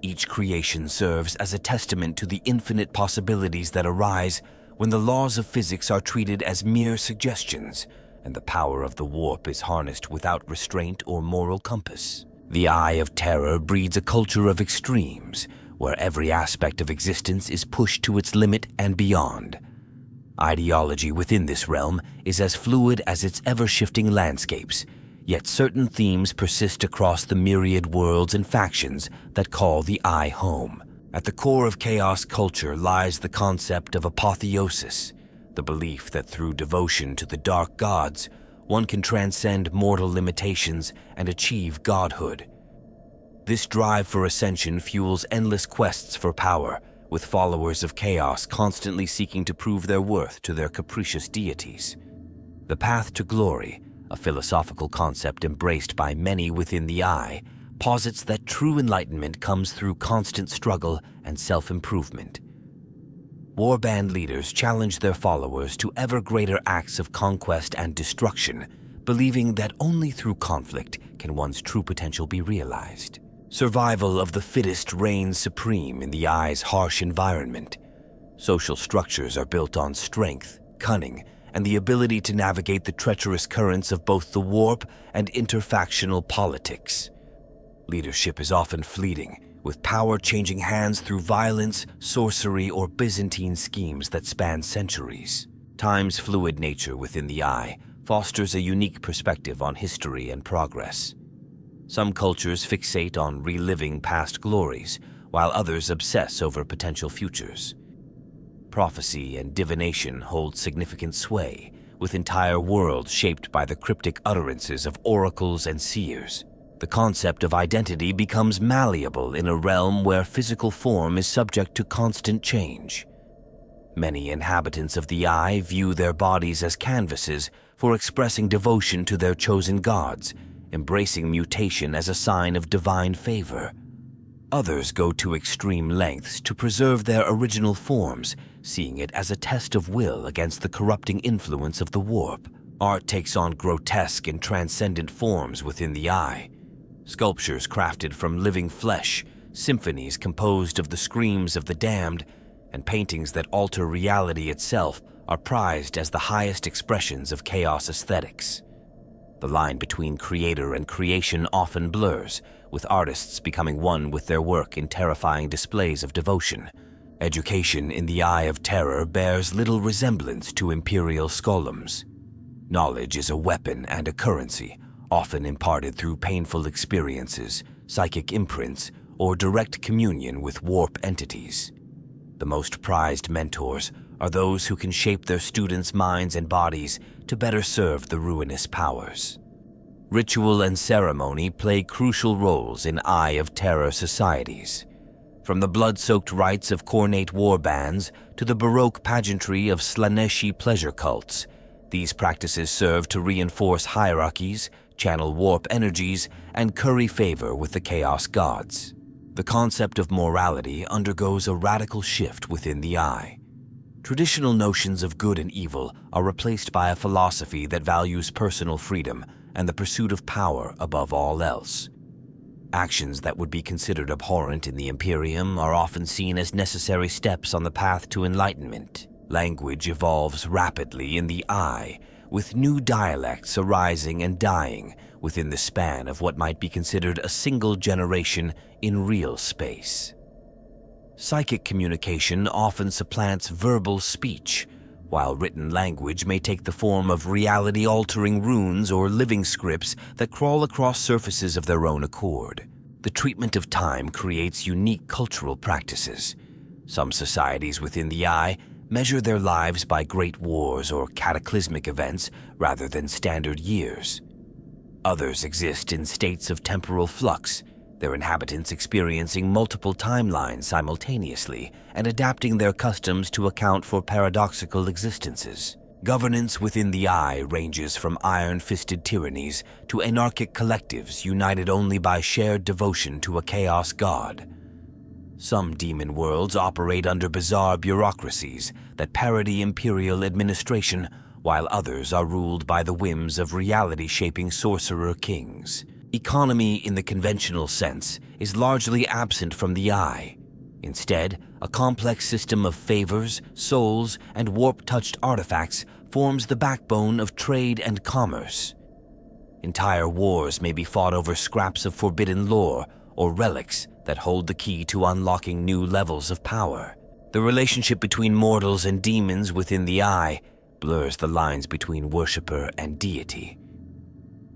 Each creation serves as a testament to the infinite possibilities that arise when the laws of physics are treated as mere suggestions, and the power of the warp is harnessed without restraint or moral compass. The Eye of Terror breeds a culture of extremes, where every aspect of existence is pushed to its limit and beyond. Ideology within this realm is as fluid as its ever-shifting landscapes, yet certain themes persist across the myriad worlds and factions that call the Eye home. At the core of chaos culture lies the concept of apotheosis, the belief that through devotion to the dark gods, one can transcend mortal limitations and achieve godhood. This drive for ascension fuels endless quests for power, with followers of chaos constantly seeking to prove their worth to their capricious deities. The path to glory, a philosophical concept embraced by many within the Eye, posits that true enlightenment comes through constant struggle and self-improvement. Warband leaders challenge their followers to ever greater acts of conquest and destruction, believing that only through conflict can one's true potential be realized. Survival of the fittest reigns supreme in the Eye's harsh environment. Social structures are built on strength, cunning, and the ability to navigate the treacherous currents of both the warp and interfactional politics. Leadership is often fleeting, with power changing hands through violence, sorcery, or Byzantine schemes that span centuries. Time's fluid nature within the Eye fosters a unique perspective on history and progress. Some cultures fixate on reliving past glories, while others obsess over potential futures. Prophecy and divination hold significant sway, with entire worlds shaped by the cryptic utterances of oracles and seers. The concept of identity becomes malleable in a realm where physical form is subject to constant change. Many inhabitants of the Eye view their bodies as canvases for expressing devotion to their chosen gods, embracing mutation as a sign of divine favor. Others go to extreme lengths to preserve their original forms, seeing it as a test of will against the corrupting influence of the warp. Art takes on grotesque and transcendent forms within the Eye. Sculptures crafted from living flesh, symphonies composed of the screams of the damned, and paintings that alter reality itself are prized as the highest expressions of chaos aesthetics. The line between creator and creation often blurs, with artists becoming one with their work in terrifying displays of devotion. Education in the Eye of Terror bears little resemblance to imperial skolums. Knowledge is a weapon and a currency, often imparted through painful experiences, psychic imprints, or direct communion with warp entities. The most prized mentors are those who can shape their students' minds and bodies to better serve the ruinous powers. Ritual and ceremony play crucial roles in Eye of Terror societies. From the blood-soaked rites of cornate warbands to the Baroque pageantry of Slaneshi pleasure cults, these practices serve to reinforce hierarchies, channel warp energies, and curry favor with the chaos gods. The concept of morality undergoes a radical shift within the Eye. Traditional notions of good and evil are replaced by a philosophy that values personal freedom and the pursuit of power above all else. Actions that would be considered abhorrent in the Imperium are often seen as necessary steps on the path to enlightenment. Language evolves rapidly in the Eye, with new dialects arising and dying within the span of what might be considered a single generation in real space. Psychic communication often supplants verbal speech, while written language may take the form of reality-altering runes or living scripts that crawl across surfaces of their own accord. The treatment of time creates unique cultural practices. Some societies within the Eye measure their lives by great wars or cataclysmic events rather than standard years. Others exist in states of temporal flux, their inhabitants experiencing multiple timelines simultaneously and adapting their customs to account for paradoxical existences. Governance within the Eye ranges from iron-fisted tyrannies to anarchic collectives united only by shared devotion to a chaos god. Some demon worlds operate under bizarre bureaucracies that parody imperial administration, while others are ruled by the whims of reality-shaping sorcerer kings. Economy in the conventional sense is largely absent from the Eye. Instead, a complex system of favors, souls, and warp-touched artifacts forms the backbone of trade and commerce. Entire wars may be fought over scraps of forbidden lore or relics that hold the key to unlocking new levels of power. The relationship between mortals and demons within the Eye blurs the lines between worshipper and deity.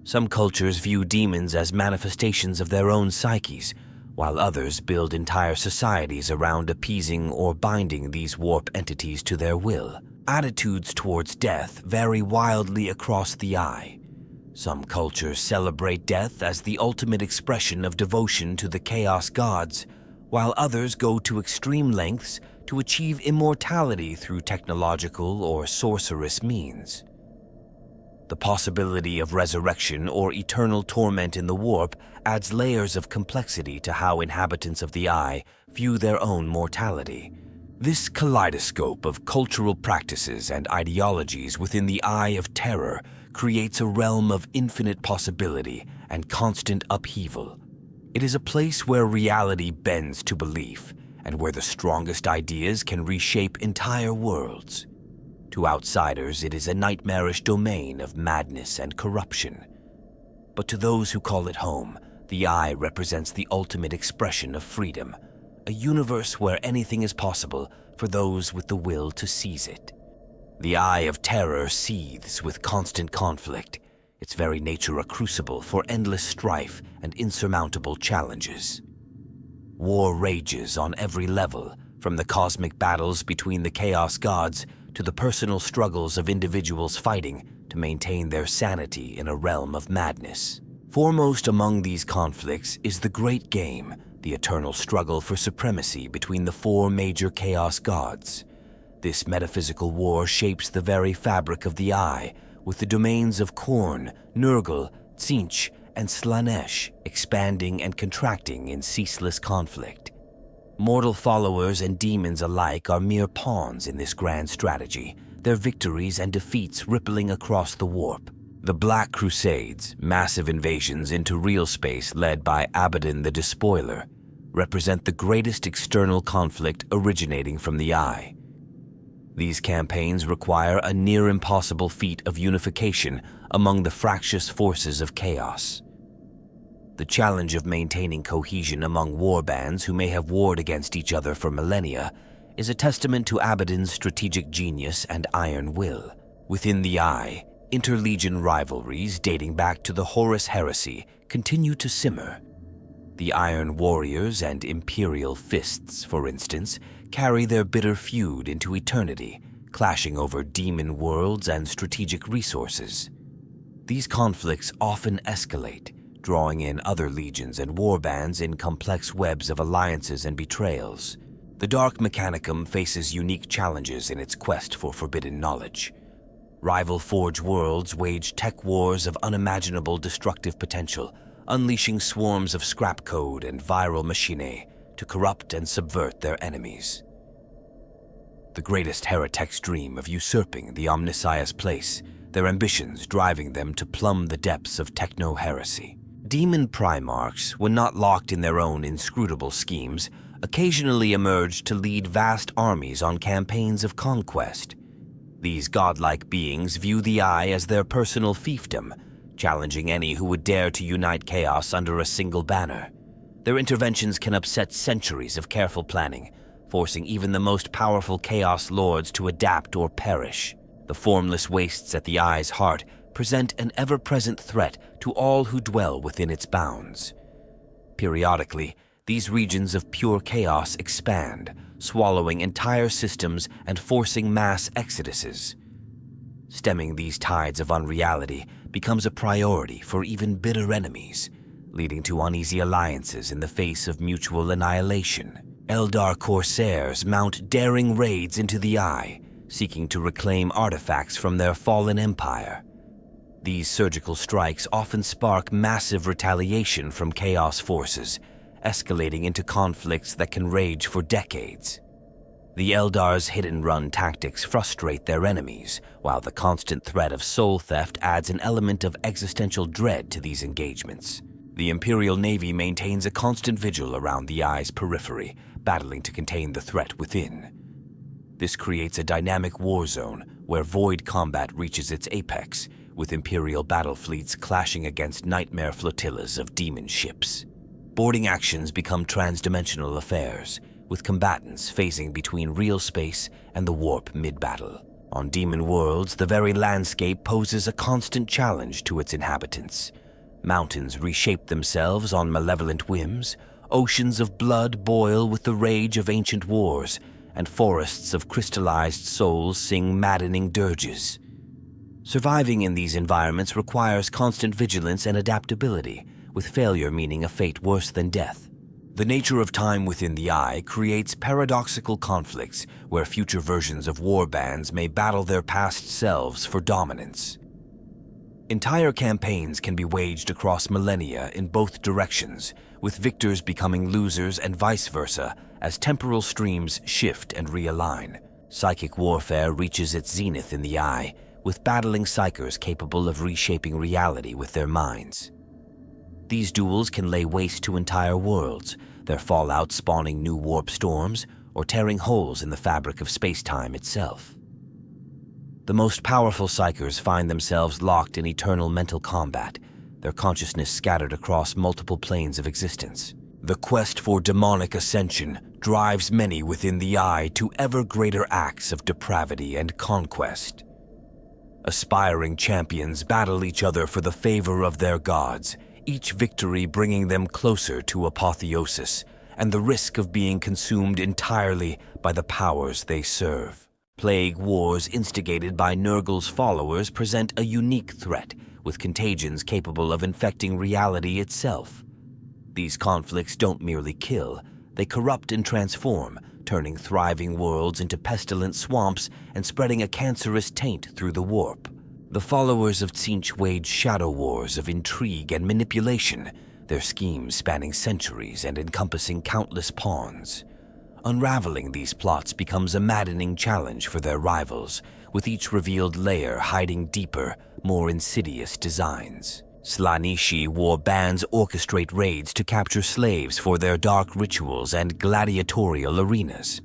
Some cultures view demons as manifestations of their own psyches, while others build entire societies around appeasing or binding these warp entities to their will. Attitudes towards death vary wildly across the Eye. Some cultures celebrate death as the ultimate expression of devotion to the Chaos Gods, while others go to extreme lengths to achieve immortality through technological or sorcerous means. The possibility of resurrection or eternal torment in the warp adds layers of complexity to how inhabitants of the Eye view their own mortality. This kaleidoscope of cultural practices and ideologies within the Eye of Terror creates a realm of infinite possibility and constant upheaval. It is a place where reality bends to belief, and where the strongest ideas can reshape entire worlds. To outsiders, it is a nightmarish domain of madness and corruption. But to those who call it home, the Eye represents the ultimate expression of freedom, a universe where anything is possible for those with the will to seize it. The Eye of Terror seethes with constant conflict, its very nature a crucible for endless strife and insurmountable challenges. War rages on every level, from the cosmic battles between the Chaos Gods to the personal struggles of individuals fighting to maintain their sanity in a realm of madness. Foremost among these conflicts is the Great Game, the eternal struggle for supremacy between the four major Chaos Gods. This metaphysical war shapes the very fabric of the Eye, with the domains of Khorne, Nurgle, Tzeentch, and Slaanesh expanding and contracting in ceaseless conflict. Mortal followers and demons alike are mere pawns in this grand strategy, their victories and defeats rippling across the warp. The Black Crusades, massive invasions into real space led by Abaddon the Despoiler, represent the greatest external conflict originating from the Eye. These campaigns require a near-impossible feat of unification among the fractious forces of chaos. The challenge of maintaining cohesion among warbands who may have warred against each other for millennia is a testament to Abaddon's strategic genius and iron will. Within the Eye, interlegion rivalries dating back to the Horus Heresy continue to simmer. The Iron Warriors and Imperial Fists, for instance, carry their bitter feud into eternity, clashing over demon worlds and strategic resources. These conflicts often escalate, drawing in other legions and warbands in complex webs of alliances and betrayals. The Dark Mechanicum faces unique challenges in its quest for forbidden knowledge. Rival Forge worlds wage tech wars of unimaginable destructive potential, unleashing swarms of scrap code and viral machinae to corrupt and subvert their enemies. The greatest heretics dream of usurping the Omnissiah's place, their ambitions driving them to plumb the depths of techno-heresy. Demon primarchs, when not locked in their own inscrutable schemes, occasionally emerge to lead vast armies on campaigns of conquest. These godlike beings view the Eye as their personal fiefdom, challenging any who would dare to unite chaos under a single banner. Their interventions can upset centuries of careful planning, forcing even the most powerful chaos lords to adapt or perish. The formless wastes at the Eye's heart present an ever-present threat to all who dwell within its bounds. Periodically, these regions of pure chaos expand, swallowing entire systems and forcing mass exoduses. Stemming these tides of unreality becomes a priority for even bitter enemies, leading to uneasy alliances in the face of mutual annihilation. Eldar corsairs mount daring raids into the Eye, seeking to reclaim artifacts from their fallen empire. These surgical strikes often spark massive retaliation from chaos forces, escalating into conflicts that can rage for decades. The Eldar's hit-and-run tactics frustrate their enemies, while the constant threat of soul theft adds an element of existential dread to these engagements. The Imperial Navy maintains a constant vigil around the Eye's periphery, battling to contain the threat within. This creates a dynamic war zone where void combat reaches its apex, with Imperial battle fleets clashing against nightmare flotillas of demon ships. Boarding actions become transdimensional affairs, with combatants phasing between real space and the warp mid-battle. On demon worlds, the very landscape poses a constant challenge to its inhabitants. Mountains reshape themselves on malevolent whims, oceans of blood boil with the rage of ancient wars, and forests of crystallized souls sing maddening dirges. Surviving in these environments requires constant vigilance and adaptability, with failure meaning a fate worse than death. The nature of time within the Eye creates paradoxical conflicts where future versions of warbands may battle their past selves for dominance. Entire campaigns can be waged across millennia in both directions, with victors becoming losers and vice versa as temporal streams shift and realign. Psychic warfare reaches its zenith in the Eye, with battling psychers capable of reshaping reality with their minds. These duels can lay waste to entire worlds, their fallout spawning new warp storms or tearing holes in the fabric of space-time itself. The most powerful psychers find themselves locked in eternal mental combat, their consciousness scattered across multiple planes of existence. The quest for demonic ascension drives many within the Eye to ever greater acts of depravity and conquest. Aspiring champions battle each other for the favor of their gods, each victory bringing them closer to apotheosis and the risk of being consumed entirely by the powers they serve. Plague wars instigated by Nurgle's followers present a unique threat, with contagions capable of infecting reality itself. These conflicts don't merely kill, they corrupt and transform, turning thriving worlds into pestilent swamps and spreading a cancerous taint through the warp. The followers of Tzeentch wage shadow wars of intrigue and manipulation, their schemes spanning centuries and encompassing countless pawns. Unraveling these plots becomes a maddening challenge for their rivals, with each revealed layer hiding deeper, more insidious designs. Slaaneshi war bands orchestrate raids to capture slaves for their dark rituals and gladiatorial arenas.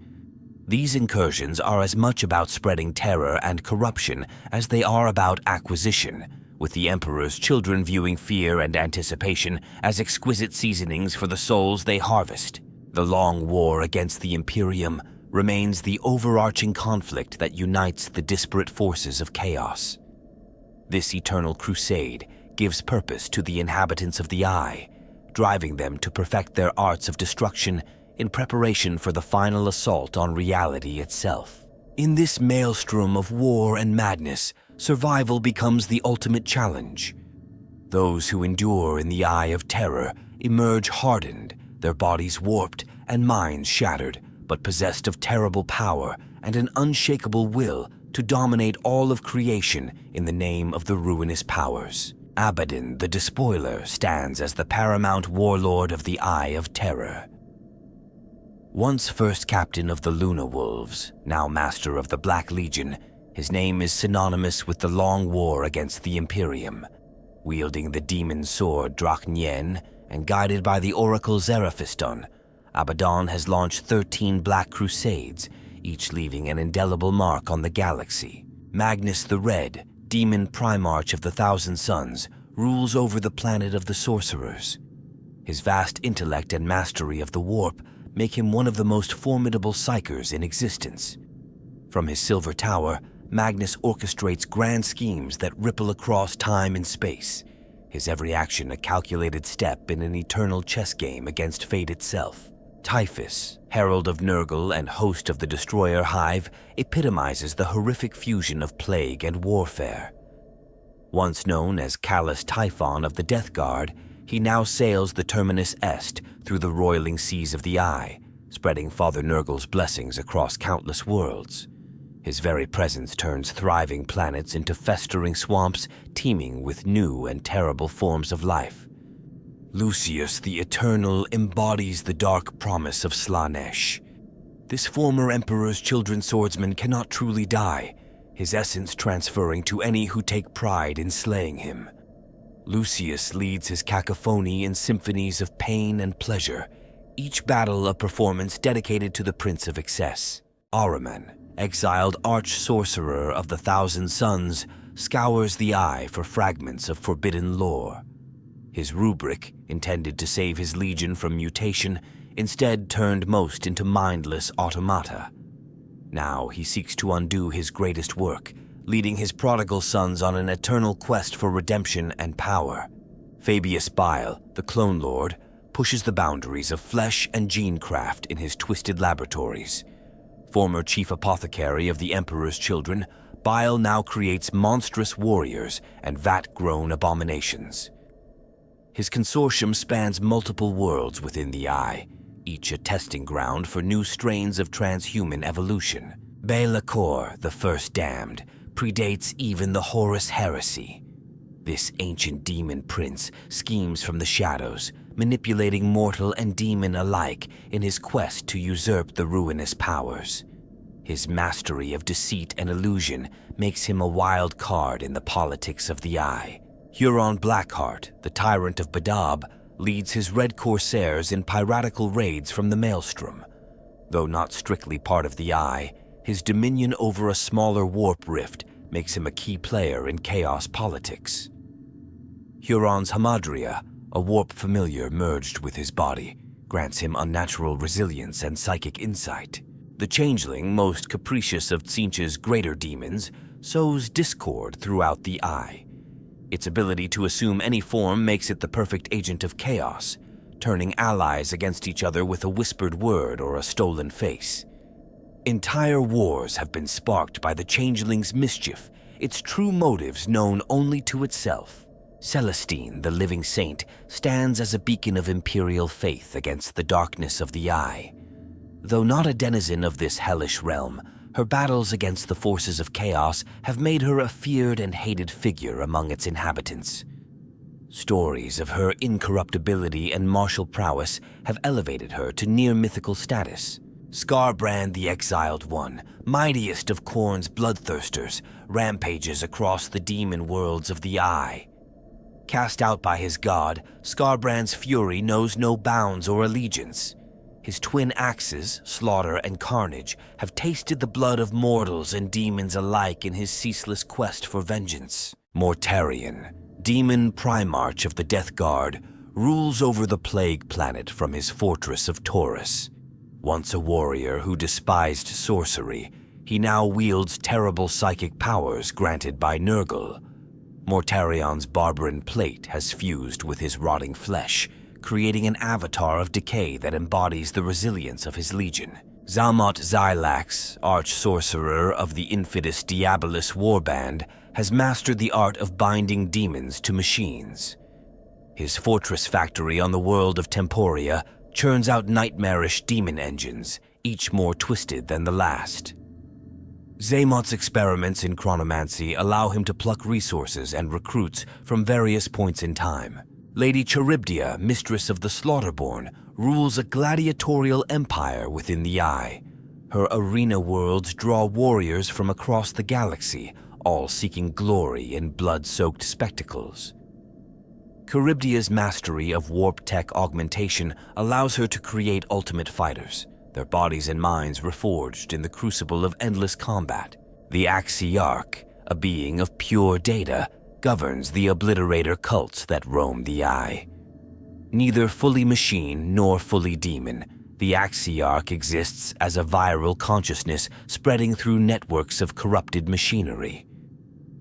These incursions are as much about spreading terror and corruption as they are about acquisition, with the Emperor's children viewing fear and anticipation as exquisite seasonings for the souls they harvest. The long war against the Imperium remains the overarching conflict that unites the disparate forces of chaos. This eternal crusade gives purpose to the inhabitants of the Eye, driving them to perfect their arts of destruction in preparation for the final assault on reality itself. In this maelstrom of war and madness, survival becomes the ultimate challenge. Those who endure in the Eye of Terror emerge hardened, their bodies warped and minds shattered, but possessed of terrible power and an unshakable will to dominate all of creation in the name of the ruinous powers. Abaddon, the Despoiler, stands as the paramount warlord of the Eye of Terror. Once first captain of the Luna Wolves, now master of the Black Legion, his name is synonymous with the long war against the Imperium. Wielding the demon sword Drachnien and guided by the Oracle Zeraphiston, Abaddon has launched 13 Black Crusades, each leaving an indelible mark on the galaxy. Magnus the Red, demon primarch of the Thousand Suns, rules over the planet of the sorcerers. His vast intellect and mastery of the warp make him one of the most formidable psychers in existence. From his silver tower, Magnus orchestrates grand schemes that ripple across time and space, his every action a calculated step in an eternal chess game against fate itself. Typhus, herald of Nurgle and host of the Destroyer Hive, epitomizes the horrific fusion of plague and warfare. Once known as Callous Typhon of the Death Guard, he now sails the Terminus Est through the roiling seas of the Eye, spreading Father Nurgle's blessings across countless worlds. His very presence turns thriving planets into festering swamps teeming with new and terrible forms of life. Lucius the Eternal embodies the dark promise of Slaanesh. This former Emperor's children swordsman cannot truly die, his essence transferring to any who take pride in slaying him. Lucius leads his cacophony in symphonies of pain and pleasure, each battle a performance dedicated to the Prince of Excess. Ahriman, exiled arch-sorcerer of the Thousand Suns, scours the eye for fragments of forbidden lore. His rubric, intended to save his legion from mutation, instead turned most into mindless automata. Now he seeks to undo his greatest work, leading his prodigal sons on an eternal quest for redemption and power. Fabius Bile, the Clone Lord, pushes the boundaries of flesh and gene craft in his twisted laboratories. Former chief apothecary of the Emperor's children, Bile now creates monstrous warriors and vat-grown abominations. His consortium spans multiple worlds within the Eye, each a testing ground for new strains of transhuman evolution. Belacor, the First Damned, predates even the Horus Heresy. This ancient demon prince schemes from the shadows, manipulating mortal and demon alike in his quest to usurp the ruinous powers. His mastery of deceit and illusion makes him a wild card in the politics of the Eye. Huron Blackheart, the tyrant of Badab, leads his Red Corsairs in piratical raids from the Maelstrom. Though not strictly part of the Eye, his dominion over a smaller warp rift makes him a key player in chaos politics. Huron's Hamadria, a warp familiar merged with his body, grants him unnatural resilience and psychic insight. The Changeling, most capricious of Tzeentch's greater demons, sows discord throughout the Eye. Its ability to assume any form makes it the perfect agent of chaos, turning allies against each other with a whispered word or a stolen face. Entire wars have been sparked by the Changeling's mischief, its true motives known only to itself. Celestine, the living saint, stands as a beacon of imperial faith against the darkness of the Eye. Though not a denizen of this hellish realm, her battles against the forces of chaos have made her a feared and hated figure among its inhabitants. Stories of her incorruptibility and martial prowess have elevated her to near-mythical status. Skarbrand the Exiled One, mightiest of Khorne's bloodthirsters, rampages across the demon worlds of the Eye. Cast out by his god, Skarbrand's fury knows no bounds or allegiance. His twin axes, slaughter and carnage, have tasted the blood of mortals and demons alike in his ceaseless quest for vengeance. Mortarion, demon primarch of the Death Guard, rules over the plague planet from his fortress of Taurus. Once a warrior who despised sorcery, he now wields terrible psychic powers granted by Nurgle. Mortarion's Barbaran plate has fused with his rotting flesh, creating an avatar of decay that embodies the resilience of his legion. Zalmot Xylax, arch-sorcerer of the Infidus Diabolus warband, has mastered the art of binding demons to machines. His fortress factory on the world of Temporia churns out nightmarish demon engines, each more twisted than the last. Zaymot's experiments in chronomancy allow him to pluck resources and recruits from various points in time. Lady Charybdia, mistress of the Slaughterborn, rules a gladiatorial empire within the Eye. Her arena worlds draw warriors from across the galaxy, all seeking glory in blood-soaked spectacles. Charybdia's mastery of warp tech augmentation allows her to create ultimate fighters, their bodies and minds reforged in the crucible of endless combat. The Axiarch, a being of pure data, governs the obliterator cults that roam the Eye. Neither fully machine nor fully demon, the Axiarch exists as a viral consciousness spreading through networks of corrupted machinery.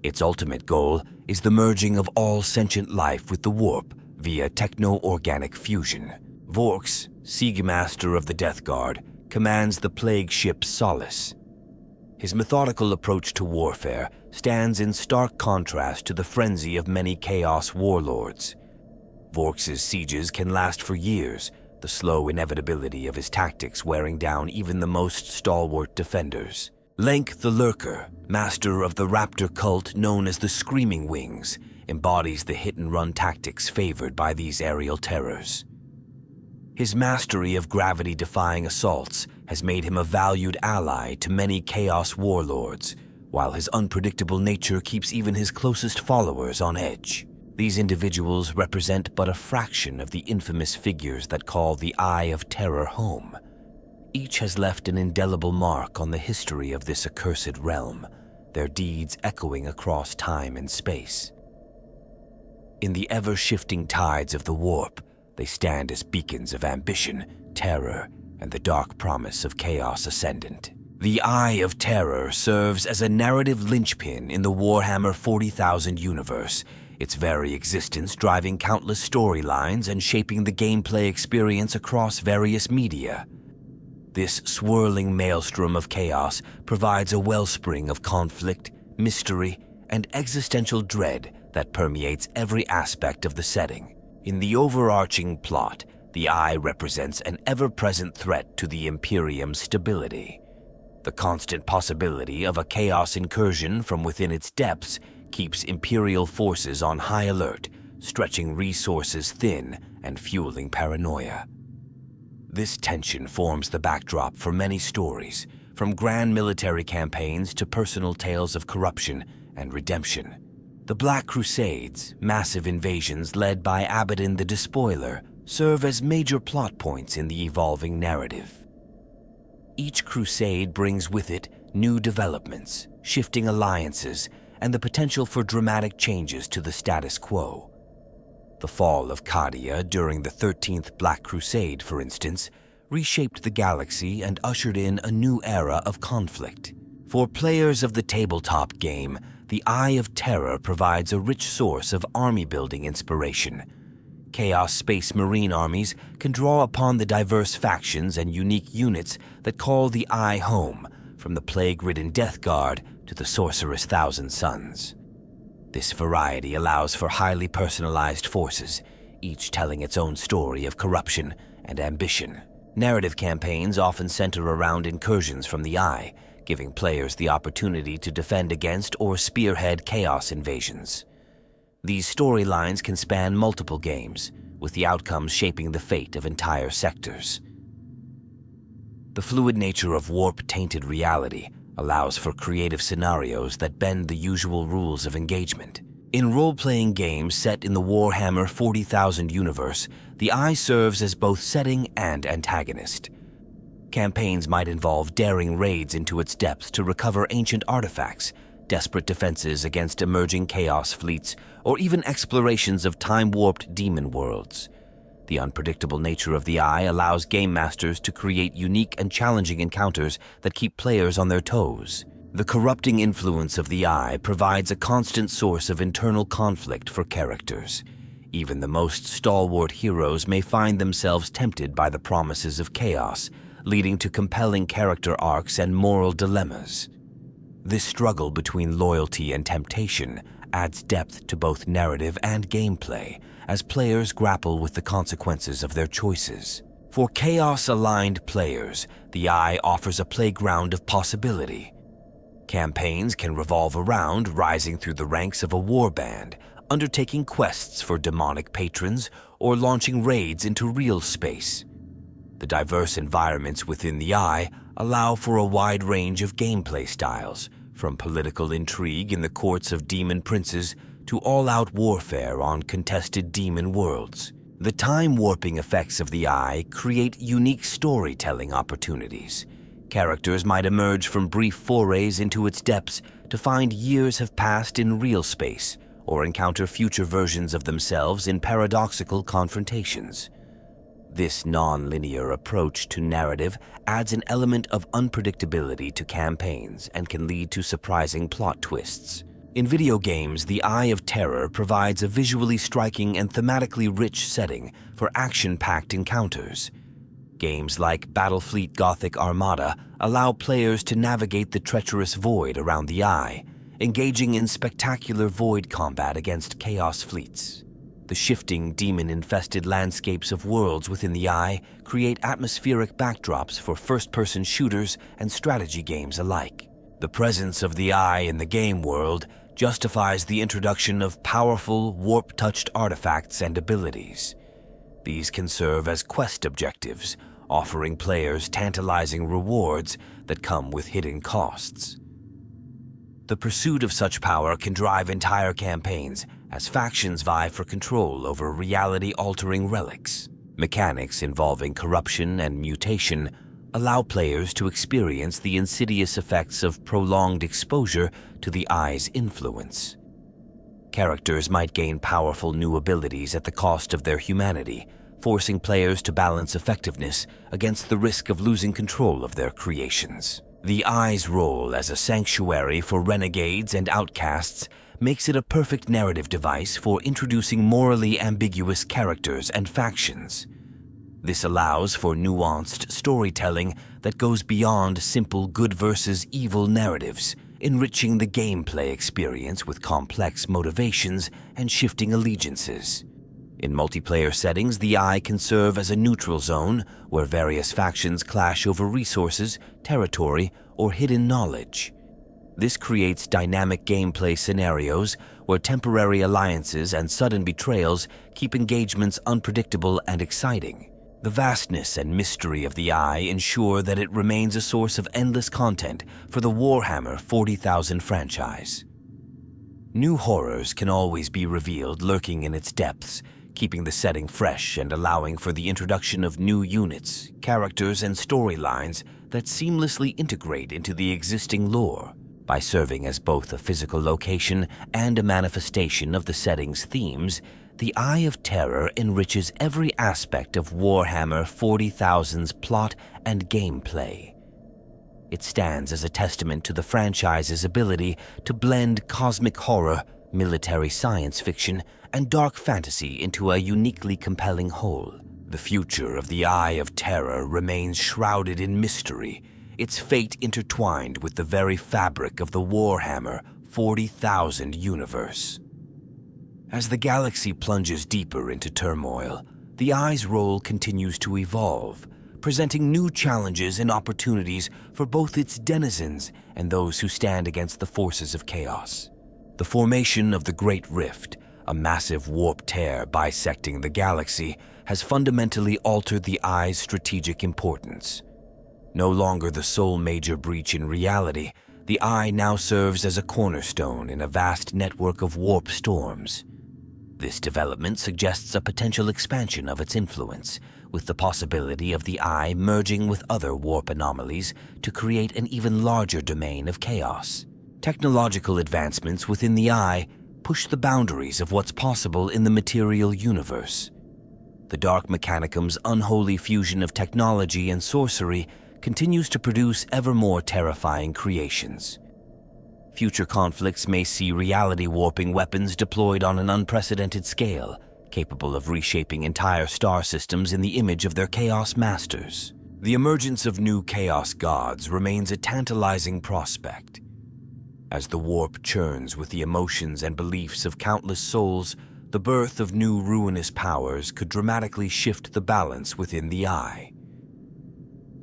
Its ultimate goal is the merging of all sentient life with the warp via techno-organic fusion. Vorx, Siegmaster of the Death Guard, commands the plague ship Solace. His methodical approach to warfare stands in stark contrast to the frenzy of many Chaos warlords. Vorx's sieges can last for years, the slow inevitability of his tactics wearing down even the most stalwart defenders. Lenk the Lurker, master of the raptor cult known as the Screaming Wings, embodies the hit-and-run tactics favored by these aerial terrors. His mastery of gravity-defying assaults has made him a valued ally to many Chaos warlords, while his unpredictable nature keeps even his closest followers on edge. These individuals represent but a fraction of the infamous figures that call the Eye of Terror home. Each has left an indelible mark on the history of this accursed realm, their deeds echoing across time and space. In the ever-shifting tides of the warp, they stand as beacons of ambition, terror, and the dark promise of chaos ascendant. The Eye of Terror serves as a narrative linchpin in the Warhammer 40,000 universe, its very existence driving countless storylines and shaping the gameplay experience across various media. This swirling maelstrom of chaos provides a wellspring of conflict, mystery, and existential dread that permeates every aspect of the setting. In the overarching plot, the Eye represents an ever-present threat to the Imperium's stability. The constant possibility of a chaos incursion from within its depths keeps Imperial forces on high alert, stretching resources thin and fueling paranoia. This tension forms the backdrop for many stories, from grand military campaigns to personal tales of corruption and redemption. The Black Crusades, massive invasions led by Abaddon the Despoiler, serve as major plot points in the evolving narrative. Each crusade brings with it new developments, shifting alliances, and the potential for dramatic changes to the status quo. The fall of Cadia during the 13th Black Crusade, for instance, reshaped the galaxy and ushered in a new era of conflict. For players of the tabletop game, the Eye of Terror provides a rich source of army-building inspiration. Chaos Space Marine armies can draw upon the diverse factions and unique units that call the Eye home, from the plague-ridden Death Guard to the sorceress Thousand Suns. This variety allows for highly personalized forces, each telling its own story of corruption and ambition. Narrative campaigns often center around incursions from the Eye, giving players the opportunity to defend against or spearhead chaos invasions. These storylines can span multiple games, with the outcomes shaping the fate of entire sectors. The fluid nature of warp-tainted reality allows for creative scenarios that bend the usual rules of engagement. In role-playing games set in the Warhammer 40,000 universe, the Eye serves as both setting and antagonist. Campaigns might involve daring raids into its depths to recover ancient artifacts, desperate defenses against emerging chaos fleets, or even explorations of time-warped demon worlds. The unpredictable nature of the Eye allows game masters to create unique and challenging encounters that keep players on their toes. The corrupting influence of the Eye provides a constant source of internal conflict for characters. Even the most stalwart heroes may find themselves tempted by the promises of chaos, leading to compelling character arcs and moral dilemmas. This struggle between loyalty and temptation adds depth to both narrative and gameplay as players grapple with the consequences of their choices. For chaos-aligned players, the Eye offers a playground of possibility. Campaigns can revolve around rising through the ranks of a warband, undertaking quests for demonic patrons, or launching raids into real space. The diverse environments within the Eye allow for a wide range of gameplay styles, from political intrigue in the courts of demon princes to all-out warfare on contested demon worlds. The time-warping effects of the Eye create unique storytelling opportunities. Characters might emerge from brief forays into its depths to find years have passed in real space, or encounter future versions of themselves in paradoxical confrontations. This non-linear approach to narrative adds an element of unpredictability to campaigns and can lead to surprising plot twists. In video games, the Eye of Terror provides a visually striking and thematically rich setting for action-packed encounters. Games like Battlefleet Gothic Armada allow players to navigate the treacherous void around the Eye, engaging in spectacular void combat against chaos fleets. The shifting, demon-infested landscapes of worlds within the Eye create atmospheric backdrops for first-person shooters and strategy games alike. The presence of the Eye in the game world justifies the introduction of powerful, warp-touched artifacts and abilities. These can serve as quest objectives, offering players tantalizing rewards that come with hidden costs. The pursuit of such power can drive entire campaigns as factions vie for control over reality-altering relics. Mechanics involving corruption and mutation allow players to experience the insidious effects of prolonged exposure to the Eye's influence. Characters might gain powerful new abilities at the cost of their humanity, forcing players to balance effectiveness against the risk of losing control of their creations. The Eye's role as a sanctuary for renegades and outcasts makes it a perfect narrative device for introducing morally ambiguous characters and factions. This allows for nuanced storytelling that goes beyond simple good versus evil narratives, enriching the gameplay experience with complex motivations and shifting allegiances. In multiplayer settings, the Eye can serve as a neutral zone where various factions clash over resources, territory, or hidden knowledge. This creates dynamic gameplay scenarios where temporary alliances and sudden betrayals keep engagements unpredictable and exciting. The vastness and mystery of the Eye ensure that it remains a source of endless content for the Warhammer 40,000 franchise. New horrors can always be revealed lurking in its depths, keeping the setting fresh and allowing for the introduction of new units, characters, and storylines that seamlessly integrate into the existing lore. By serving as both a physical location and a manifestation of the setting's themes, the Eye of Terror enriches every aspect of Warhammer 40,000's plot and gameplay. It stands as a testament to the franchise's ability to blend cosmic horror, military science fiction, and dark fantasy into a uniquely compelling whole. The future of the Eye of Terror remains shrouded in mystery, its fate intertwined with the very fabric of the Warhammer 40,000 universe. As the galaxy plunges deeper into turmoil, the Eye's role continues to evolve, presenting new challenges and opportunities for both its denizens and those who stand against the forces of chaos. The formation of the Great Rift, a massive warp tear bisecting the galaxy, has fundamentally altered the Eye's strategic importance. No longer the sole major breach in reality, the Eye now serves as a cornerstone in a vast network of warp storms. This development suggests a potential expansion of its influence, with the possibility of the Eye merging with other warp anomalies to create an even larger domain of chaos. Technological advancements within the Eye push the boundaries of what's possible in the material universe. The Dark Mechanicum's unholy fusion of technology and sorcery continues to produce ever more terrifying creations. Future conflicts may see reality-warping weapons deployed on an unprecedented scale, capable of reshaping entire star systems in the image of their chaos masters. The emergence of new chaos gods remains a tantalizing prospect. As the warp churns with the emotions and beliefs of countless souls, the birth of new ruinous powers could dramatically shift the balance within the Eye.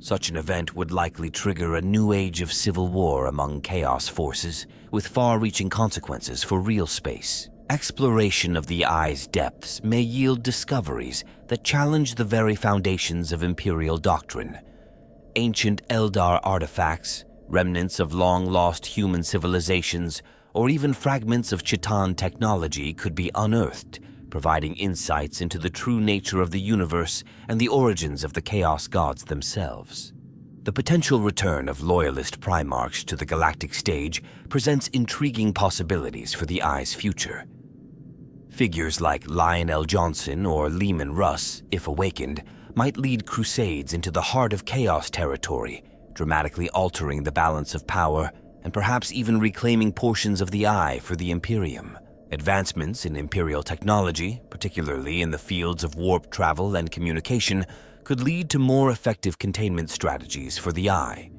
Such an event would likely trigger a new age of civil war among chaos forces, with far-reaching consequences for real space. Exploration of the Eye's depths may yield discoveries that challenge the very foundations of Imperial doctrine. Ancient Eldar artifacts, remnants of long-lost human civilizations, or even fragments of Chitan technology could be unearthed, providing insights into the true nature of the universe and the origins of the Chaos Gods themselves. The potential return of loyalist primarchs to the galactic stage presents intriguing possibilities for the Eye's future. Figures like Lionel Johnson or Lehman Russ, if awakened, might lead crusades into the heart of Chaos territory, dramatically altering the balance of power and perhaps even reclaiming portions of the Eye for the Imperium. Advancements in Imperial technology, particularly in the fields of warp travel and communication, could lead to more effective containment strategies for the Eye.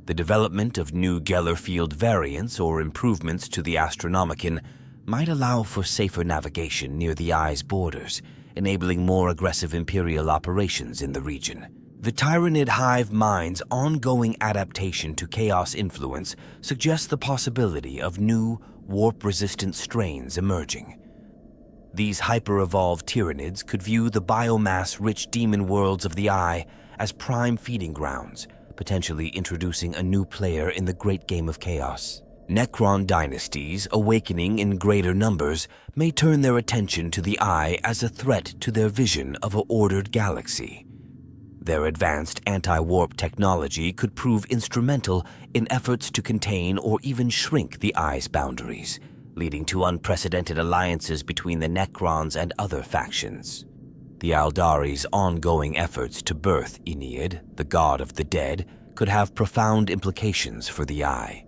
The development of new Geller field variants or improvements to the Astronomicon might allow for safer navigation near the Eye's borders, enabling more aggressive Imperial operations in the region. The Tyranid Hive Mind's ongoing adaptation to Chaos influence suggests the possibility of new, warp-resistant strains emerging. These hyper-evolved Tyranids could view the biomass-rich demon worlds of the Eye as prime feeding grounds, potentially introducing a new player in the great game of chaos. Necron dynasties, awakening in greater numbers, may turn their attention to the Eye as a threat to their vision of an ordered galaxy. Their advanced anti-warp technology could prove instrumental in efforts to contain or even shrink the Eye's boundaries, leading to unprecedented alliances between the Necrons and other factions. The Eldari's ongoing efforts to birth Aeneid, the god of the dead, could have profound implications for the Eye.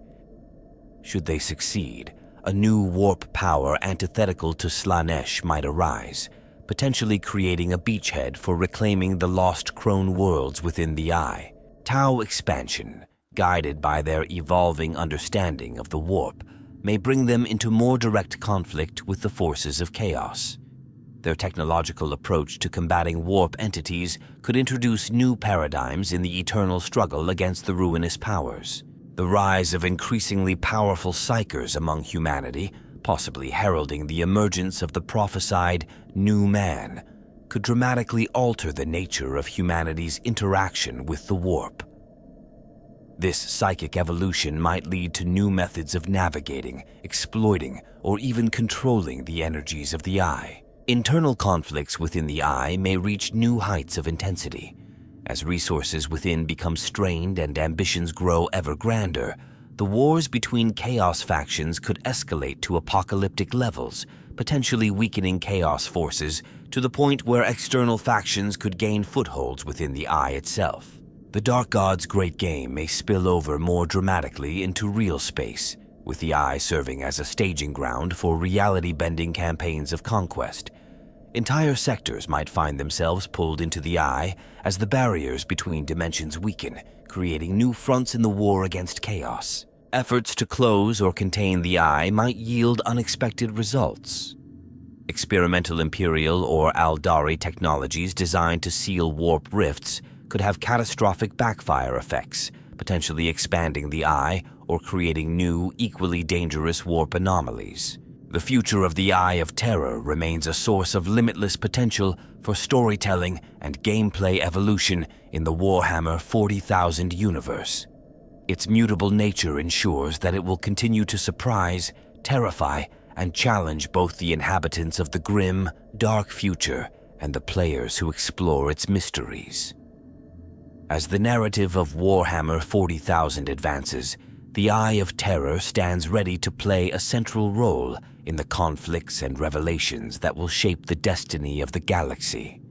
Should they succeed, a new warp power antithetical to Slaanesh might arise, potentially creating a beachhead for reclaiming the lost crone worlds within the Eye. Tau expansion, guided by their evolving understanding of the warp, may bring them into more direct conflict with the forces of chaos. Their technological approach to combating warp entities could introduce new paradigms in the eternal struggle against the ruinous powers. The rise of increasingly powerful psychers among humanity, possibly heralding the emergence of the prophesied new man, could dramatically alter the nature of humanity's interaction with the warp. This psychic evolution might lead to new methods of navigating, exploiting, or even controlling the energies of the Eye. Internal conflicts within the Eye may reach new heights of intensity. As resources within become strained and ambitions grow ever grander, the wars between Chaos factions could escalate to apocalyptic levels, potentially weakening Chaos forces to the point where external factions could gain footholds within the Eye itself. The Dark God's great game may spill over more dramatically into real space, with the Eye serving as a staging ground for reality-bending campaigns of conquest. Entire sectors might find themselves pulled into the Eye as the barriers between dimensions weaken, creating new fronts in the war against Chaos. Efforts to close or contain the Eye might yield unexpected results. Experimental Imperial or Eldari technologies designed to seal warp rifts could have catastrophic backfire effects, potentially expanding the Eye or creating new, equally dangerous warp anomalies. The future of the Eye of Terror remains a source of limitless potential for storytelling and gameplay evolution in the Warhammer 40,000 universe. Its mutable nature ensures that it will continue to surprise, terrify, and challenge both the inhabitants of the grim, dark future and the players who explore its mysteries. As the narrative of Warhammer 40,000 advances, the Eye of Terror stands ready to play a central role in the conflicts and revelations that will shape the destiny of the galaxy.